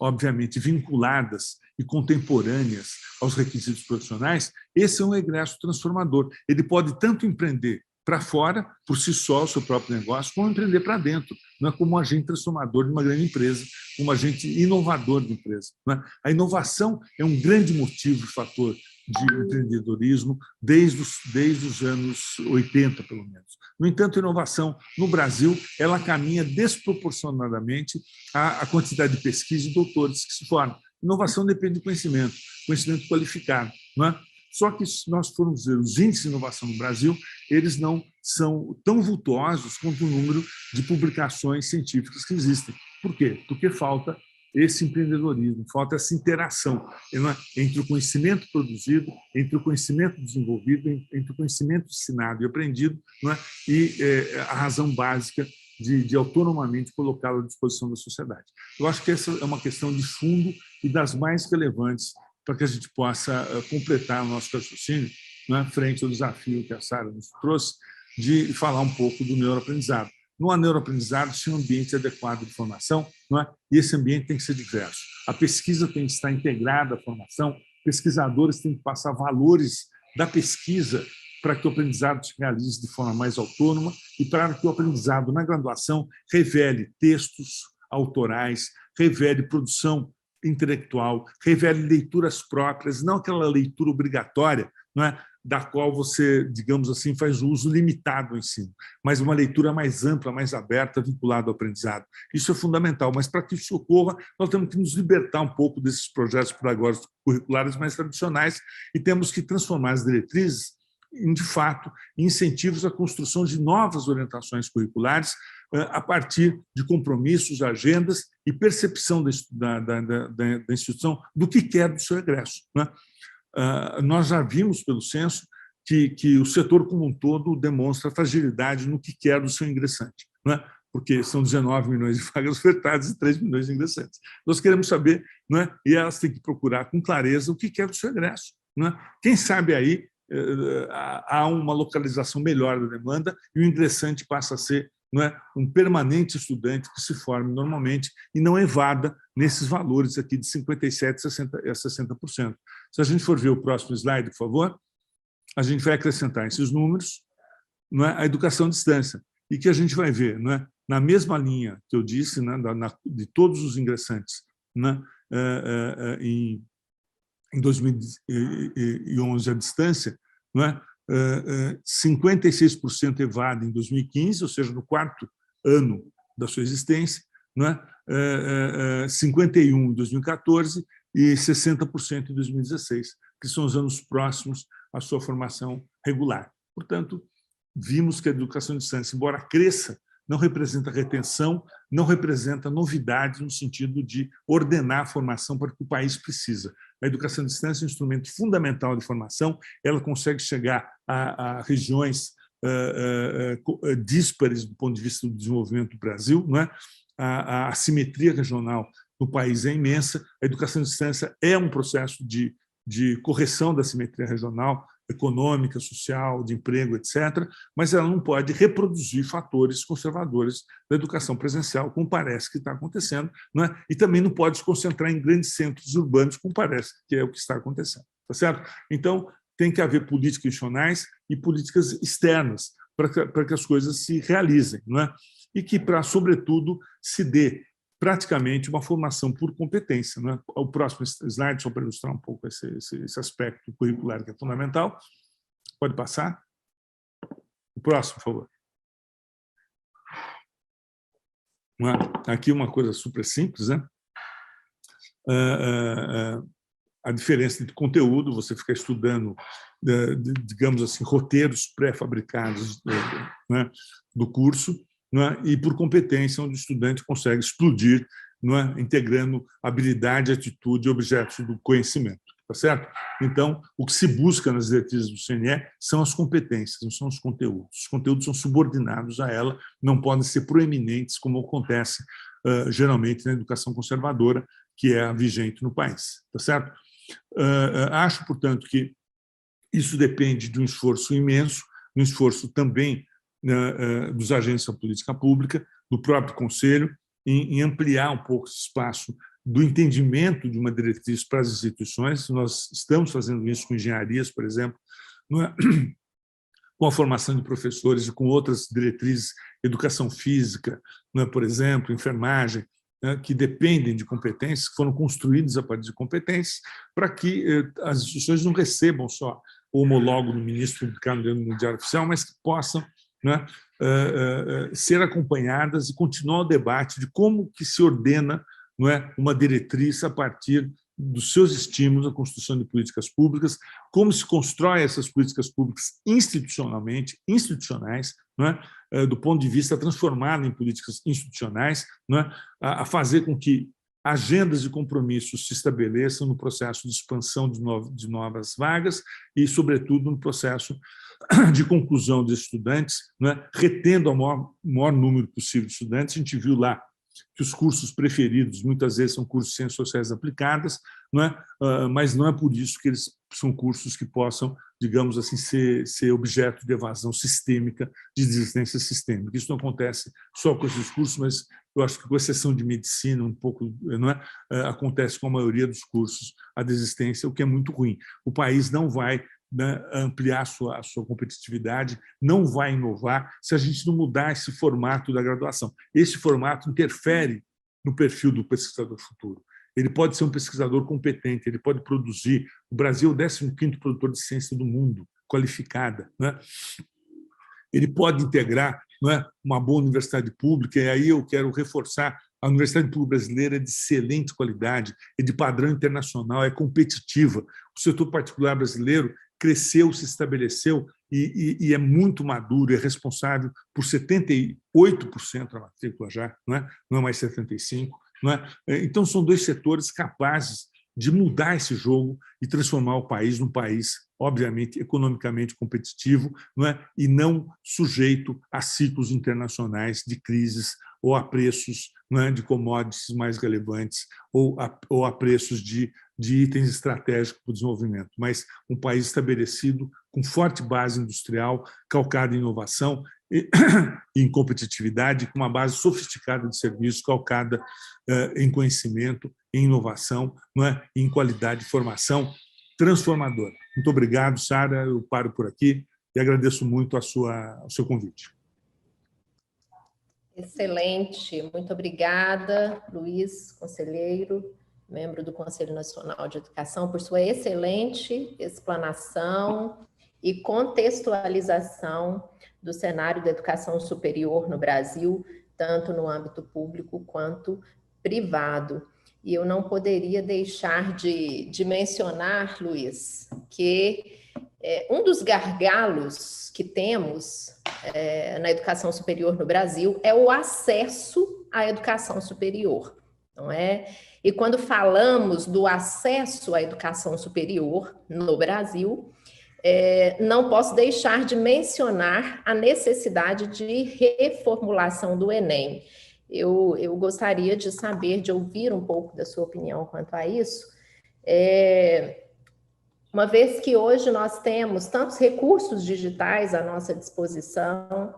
Speaker 2: obviamente, vinculadas e contemporâneas aos requisitos profissionais, esse é um egresso transformador. Ele pode tanto empreender para fora, por si só, o seu próprio negócio, como empreender para dentro, como um agente transformador de uma grande empresa, como um agente inovador de empresa. A inovação é um grande motivo e fator de empreendedorismo desde os anos 80, pelo menos. No entanto, a inovação no Brasil ela caminha desproporcionadamente à quantidade de pesquisa e doutores que se formam. Inovação depende de conhecimento qualificado, não é? Só que, se nós formos ver os índices de inovação no Brasil, eles não são tão vultuosos quanto o número de publicações científicas que existem. Por quê? Porque falta esse empreendedorismo, falta essa interação entre o conhecimento produzido, entre o conhecimento desenvolvido, entre o conhecimento ensinado e aprendido, e a razão básica de autonomamente colocá-lo à disposição da sociedade. Eu acho que essa é uma questão de fundo e das mais relevantes para que a gente possa completar o nosso raciocínio frente ao desafio que a Sara nos trouxe de falar um pouco do neuroaprendizado. No neuroaprendizado, se um ambiente adequado de formação, e esse ambiente tem que ser diverso. A pesquisa tem que estar integrada à formação, pesquisadores têm que passar valores da pesquisa para que o aprendizado se realize de forma mais autônoma e para que o aprendizado na graduação revele textos autorais, revele produção intelectual, revele leituras próprias, não aquela leitura obrigatória, da qual você, digamos assim, faz uso limitado do ensino, mas uma leitura mais ampla, mais aberta, vinculada ao aprendizado. Isso é fundamental, mas para que isso ocorra, nós temos que nos libertar um pouco desses projetos pedagógicos curriculares mais tradicionais e temos que transformar as diretrizes de fato, incentivos à construção de novas orientações curriculares a partir de compromissos, agendas e percepção da instituição do que quer do seu egresso. Nós já vimos, pelo censo, que o setor como um todo demonstra fragilidade no que quer do seu ingressante, porque são 19 milhões de vagas ofertadas e 3 milhões de ingressantes. Nós queremos saber, e elas têm que procurar com clareza o que quer do seu egresso. Quem sabe aí há uma localização melhor da demanda e o ingressante passa a ser um permanente estudante que se forme normalmente e não evada nesses valores aqui de 57% a 60%. Se a gente for ver o próximo slide, por favor, a gente vai acrescentar esses números a educação à distância e que a gente vai ver na mesma linha que eu disse, de todos os ingressantes em 2011 à distância, 56% evadem em 2015, ou seja, no quarto ano da sua existência, 51% em 2014 e 60% em 2016, que são os anos próximos à sua formação regular. Portanto, vimos que a educação à distância, embora cresça, não representa retenção, não representa novidade no sentido de ordenar a formação para o que o país precisa. A educação à distância é um instrumento fundamental de formação, ela consegue chegar a regiões díspares do ponto de vista do desenvolvimento do Brasil, a assimetria regional no país é imensa, a educação à distância é um processo de correção da assimetria regional, econômica, social, de emprego, etc., mas ela não pode reproduzir fatores conservadores da educação presencial, como parece que está acontecendo, e também não pode se concentrar em grandes centros urbanos, como parece que é o que está acontecendo. Tá certo? Então, tem que haver políticas institucionais e políticas externas para que as coisas se realizem, não é? E que, sobretudo, se dê praticamente uma formação por competência. Não é? O próximo slide, só para ilustrar um pouco esse aspecto curricular que é fundamental. Pode passar? O próximo, por favor. Aqui uma coisa super simples, né? A diferença entre conteúdo, você fica estudando, digamos assim, roteiros pré-fabricados, né, do curso, né, e por competência, onde o estudante consegue explodir, né, integrando habilidade, atitude e objetos do conhecimento. Tá certo? Então, o que se busca nas diretrizes do CNE são as competências, não são os conteúdos. Os conteúdos são subordinados a ela, não podem ser proeminentes, como acontece geralmente na educação conservadora, que é a vigente no país. Tá certo? Acho, portanto, que isso depende de um esforço imenso, um esforço também dos agentes da política pública, do próprio Conselho, em ampliar um pouco esse espaço do entendimento de uma diretriz para as instituições. Nós estamos fazendo isso com engenharias, por exemplo, com a formação de professores e com outras diretrizes, educação física, por exemplo, enfermagem, que dependem de competências, que foram construídas a partir de competências, para que as instituições não recebam só o homólogo do ministro publicado no Diário Oficial, mas que possam, né, ser acompanhadas e continuar o debate de como que se ordena, não é, uma diretriz a partir dos seus estímulos à construção de políticas públicas, como se constrói essas políticas públicas institucionais, não é, do ponto de vista transformado em políticas institucionais, não é, a fazer com que agendas de compromissos se estabeleçam no processo de expansão de novas vagas e, sobretudo, no processo de conclusão de estudantes, não é, retendo o maior número possível de estudantes. A gente viu lá que os cursos preferidos muitas vezes são cursos de ciências sociais aplicadas, não é? Mas não é por isso que eles são cursos que possam, digamos assim, ser objeto de evasão sistêmica, de desistência sistêmica. Isso não acontece só com esses cursos, mas eu acho que, com exceção de medicina, um pouco, não é? Acontece com a maioria dos cursos a desistência, o que é muito ruim. O país não vai, né, ampliar a sua competitividade, não vai inovar se a gente não mudar esse formato da graduação. Esse formato interfere no perfil do pesquisador futuro. Ele pode ser um pesquisador competente, ele pode produzir. O Brasil é o 15º produtor de ciência do mundo, qualificada, né? Ele pode integrar, não é, uma boa universidade pública, e aí eu quero reforçar: a Universidade Pública Brasileira é de excelente qualidade, é de padrão internacional, é competitiva. O setor particular brasileiro cresceu, se estabeleceu e é muito maduro, é responsável por 78% da matrícula já, não é mais 75%. Não é? Então, são dois setores capazes de mudar esse jogo e transformar o país num país, obviamente, economicamente competitivo, não é? E não sujeito a ciclos internacionais de crises ou a preços, não é, de commodities mais relevantes ou a preços de itens estratégicos para o desenvolvimento, mas um país estabelecido com forte base industrial, calcada em inovação e em competitividade, com uma base sofisticada de serviços, calcada em conhecimento, em inovação, não é? Em qualidade de formação transformadora. Muito obrigado, Sara. Eu paro por aqui e agradeço muito o seu convite.
Speaker 1: Excelente. Muito obrigada, Luiz, conselheiro, membro do Conselho Nacional de Educação, por sua excelente explanação e contextualização do cenário da educação superior no Brasil, tanto no âmbito público quanto privado. E eu não poderia deixar de mencionar, Luiz, que um dos gargalos que temos na educação superior no Brasil é o acesso à educação superior, não é? E quando falamos do acesso à educação superior no Brasil, não posso deixar de mencionar a necessidade de reformulação do Enem. Eu gostaria de saber, de ouvir um pouco da sua opinião quanto a isso, uma vez que hoje nós temos tantos recursos digitais à nossa disposição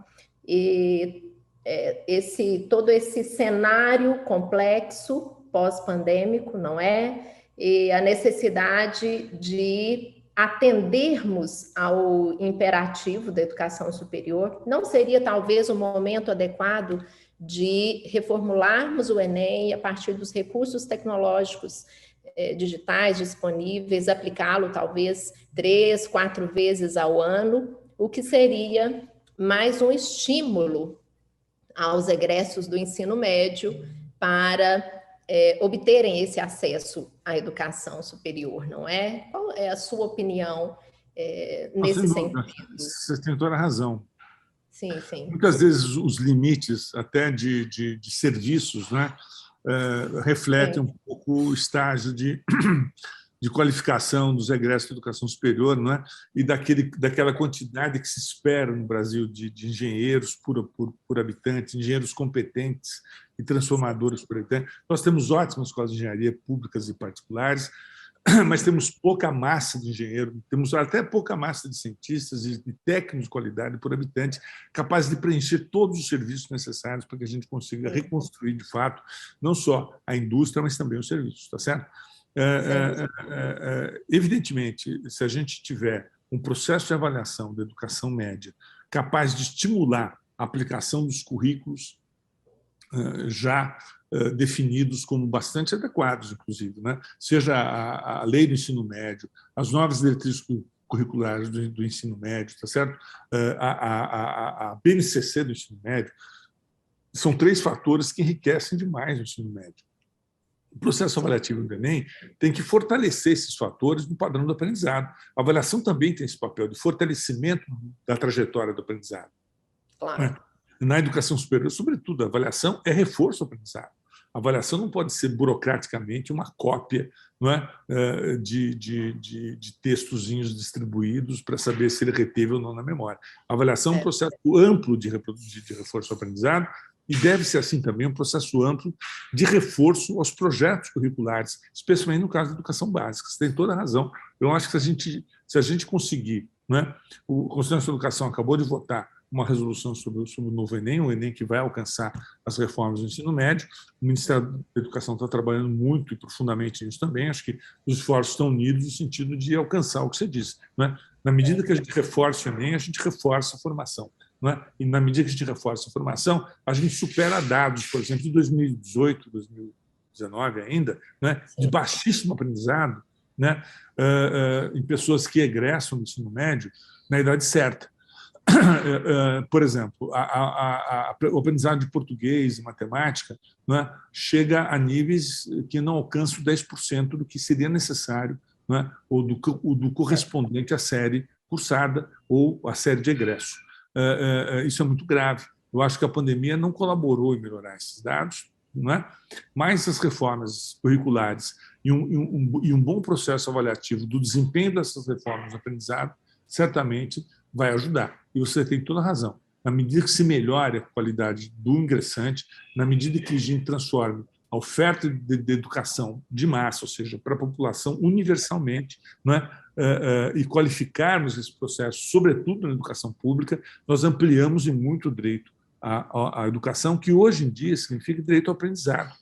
Speaker 1: e todo esse cenário complexo pós-pandêmico, não é? E a necessidade de atendermos ao imperativo da educação superior? Não seria talvez o momento adequado de reformularmos o Enem a partir dos recursos tecnológicos digitais disponíveis, aplicá-lo talvez 3, 4 vezes ao ano, o que seria mais um estímulo aos egressos do ensino médio para obterem esse acesso à educação superior, não é? Qual é a sua opinião nesse sentido?
Speaker 2: Você tem toda a razão.
Speaker 1: Sim, sim.
Speaker 2: Muitas vezes os limites até de serviços, né, refletem um pouco o estágio de qualificação dos egressos da educação superior, não é? E daquela quantidade que se espera no Brasil de engenheiros por habitante, engenheiros competentes e transformadores por habitante. Nós temos ótimas escolas de engenharia públicas e particulares, mas temos pouca massa de engenheiro, temos até pouca massa de cientistas e técnicos de qualidade por habitante, capazes de preencher todos os serviços necessários para que a gente consiga reconstruir, de fato, não só a indústria, mas também os serviços, está certo? Evidentemente, se a gente tiver um processo de avaliação da educação média capaz de estimular a aplicação dos currículos já definidos como bastante adequados, inclusive, né? Seja a lei do ensino médio, as novas diretrizes curriculares do ensino médio, tá certo? A BNCC do ensino médio, são 3 fatores que enriquecem demais o ensino médio. O processo avaliativo do Enem tem que fortalecer esses fatores no padrão do aprendizado. A avaliação também tem esse papel de fortalecimento da trajetória do aprendizado.
Speaker 1: Claro.
Speaker 2: Na educação superior, sobretudo, a avaliação é reforço do aprendizado. A avaliação não pode ser burocraticamente uma cópia, não é, de textozinhos distribuídos para saber se ele reteve ou não na memória. A avaliação é um processo amplo de reforço do aprendizado, e deve ser assim também um processo amplo de reforço aos projetos curriculares, especialmente no caso da educação básica. Você tem toda a razão. Eu acho que se a gente conseguir, né, o Conselho Nacional de Educação acabou de votar uma resolução sobre o novo Enem, o Enem que vai alcançar as reformas do ensino médio. O Ministério da Educação está trabalhando muito e profundamente nisso também. Acho que os esforços estão unidos no sentido de alcançar o que você disse, né? Na medida que a gente reforça o Enem, a gente reforça a formação. E, na medida que a gente reforça a formação, a gente supera dados, por exemplo, de 2018, 2019 ainda, né, de baixíssimo aprendizado, né, em pessoas que egressam do ensino médio na idade certa. Por exemplo, o aprendizado de português e matemática, né, chega a níveis que não alcançam 10% do que seria necessário, né, ou do correspondente à série cursada ou à série de egresso. Isso é muito grave. Eu acho que a pandemia não colaborou em melhorar esses dados, não é? Mas as reformas curriculares e um bom processo avaliativo do desempenho dessas reformas no aprendizado certamente vai ajudar. E você tem toda a razão. Na medida que se melhore a qualidade do ingressante, na medida que a gente transforme a oferta de educação de massa, ou seja, para a população universalmente, não é? E qualificarmos esse processo, sobretudo na educação pública, nós ampliamos em muito o direito à educação, que hoje em dia significa direito ao aprendizado.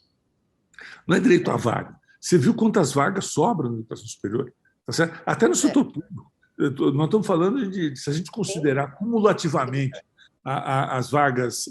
Speaker 2: Não é direito à vaga. Você viu quantas vagas sobram na educação superior? Tá certo? Até no setor público. Nós estamos falando de, se a gente considerar cumulativamente as vagas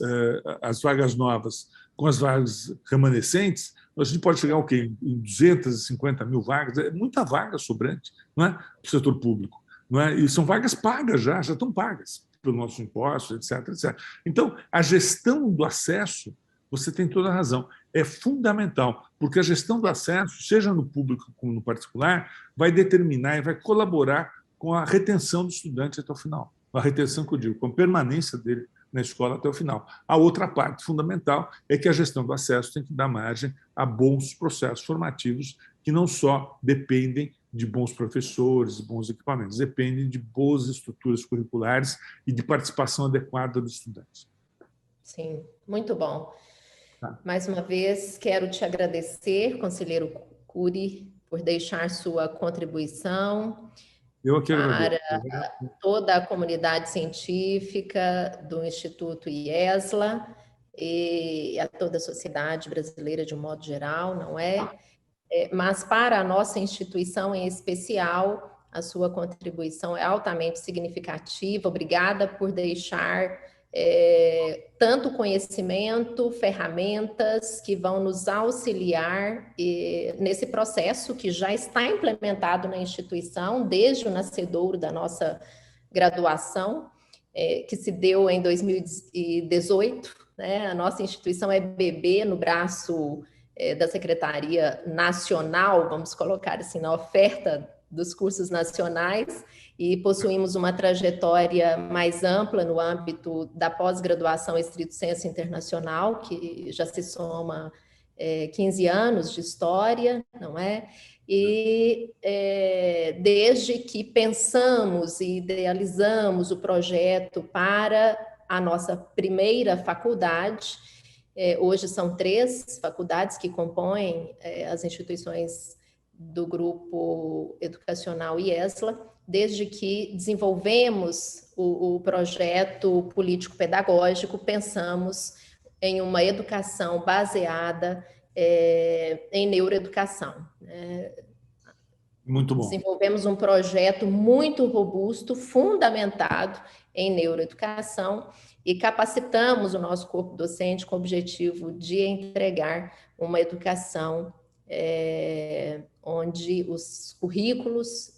Speaker 2: novas com as vagas remanescentes, a gente pode chegar ao quê? Em 250 mil vagas. É muita vaga sobrante, não é, para o setor público. Não é? E são vagas pagas já estão pagas pelos nossos impostos, etc, etc. Então, a gestão do acesso, você tem toda a razão, é fundamental, porque a gestão do acesso, seja no público como no particular, vai determinar e vai colaborar com a retenção do estudante até o final. A retenção que eu digo, com a permanência dele na escola até o final. A outra parte fundamental é que a gestão do acesso tem que dar margem a bons processos formativos que não só dependem de bons professores e bons equipamentos, dependem de boas estruturas curriculares e de participação adequada dos estudantes.
Speaker 1: Sim, muito bom. Mais uma vez, quero te agradecer, conselheiro Cury, por deixar sua contribuição para toda a comunidade científica do Instituto IESLA e a toda a sociedade brasileira de um modo geral, não é? Mas para a nossa instituição em especial, a sua contribuição é altamente significativa. Obrigada por deixar tanto conhecimento, ferramentas que vão nos auxiliar nesse processo que já está implementado na instituição desde o nascedouro da nossa graduação, que se deu em 2018, né? A nossa instituição é bebê no braço da Secretaria Nacional, vamos colocar assim, na oferta dos cursos nacionais, e possuímos uma trajetória mais ampla no âmbito da pós-graduação estrito sensu internacional, que já se soma 15 anos de história, não é? E desde que pensamos e idealizamos o projeto para a nossa primeira faculdade, hoje são 3 faculdades que compõem as instituições do grupo educacional IESLA, desde que desenvolvemos o projeto político-pedagógico, pensamos em uma educação baseada em neuroeducação.
Speaker 2: Muito bom.
Speaker 1: Desenvolvemos um projeto muito robusto, fundamentado em neuroeducação, e capacitamos o nosso corpo docente com o objetivo de entregar uma educação onde os currículos,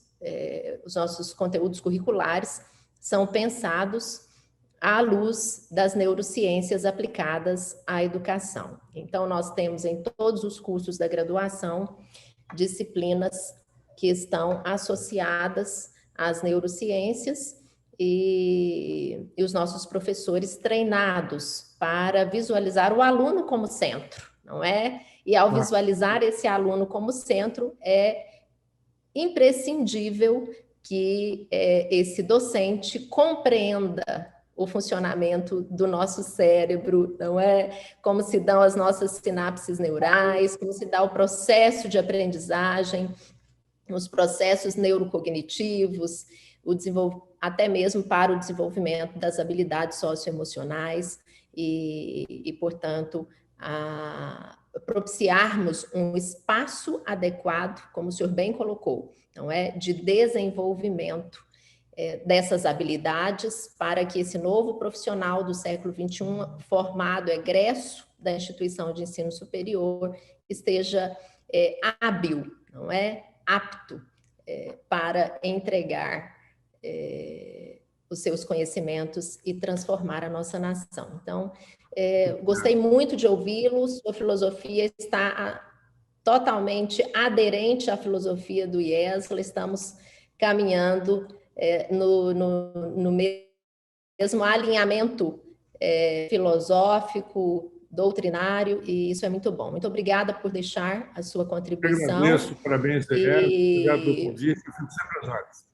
Speaker 1: os nossos conteúdos curriculares são pensados à luz das neurociências aplicadas à educação. Então, nós temos em todos os cursos da graduação disciplinas que estão associadas às neurociências e os nossos professores treinados para visualizar o aluno como centro, não é? E ao visualizar esse aluno como centro, é imprescindível que esse docente compreenda o funcionamento do nosso cérebro, não é? Como se dão as nossas sinapses neurais, como se dá o processo de aprendizagem, os processos neurocognitivos, até mesmo para o desenvolvimento das habilidades socioemocionais e portanto, propiciarmos um espaço adequado, como o senhor bem colocou, não é? De desenvolvimento dessas habilidades para que esse novo profissional do século XXI, formado, egresso da instituição de ensino superior, esteja hábil, não é? Apto para entregar os seus conhecimentos e transformar a nossa nação. Então, gostei muito de ouvi-lo, sua filosofia está totalmente aderente à filosofia do IESLA, estamos caminhando no mesmo alinhamento filosófico, doutrinário, e isso é muito bom. Muito obrigada por deixar a sua contribuição.
Speaker 2: Eu agradeço, parabéns, obrigado pelo convite, eu fico sempre às ordens.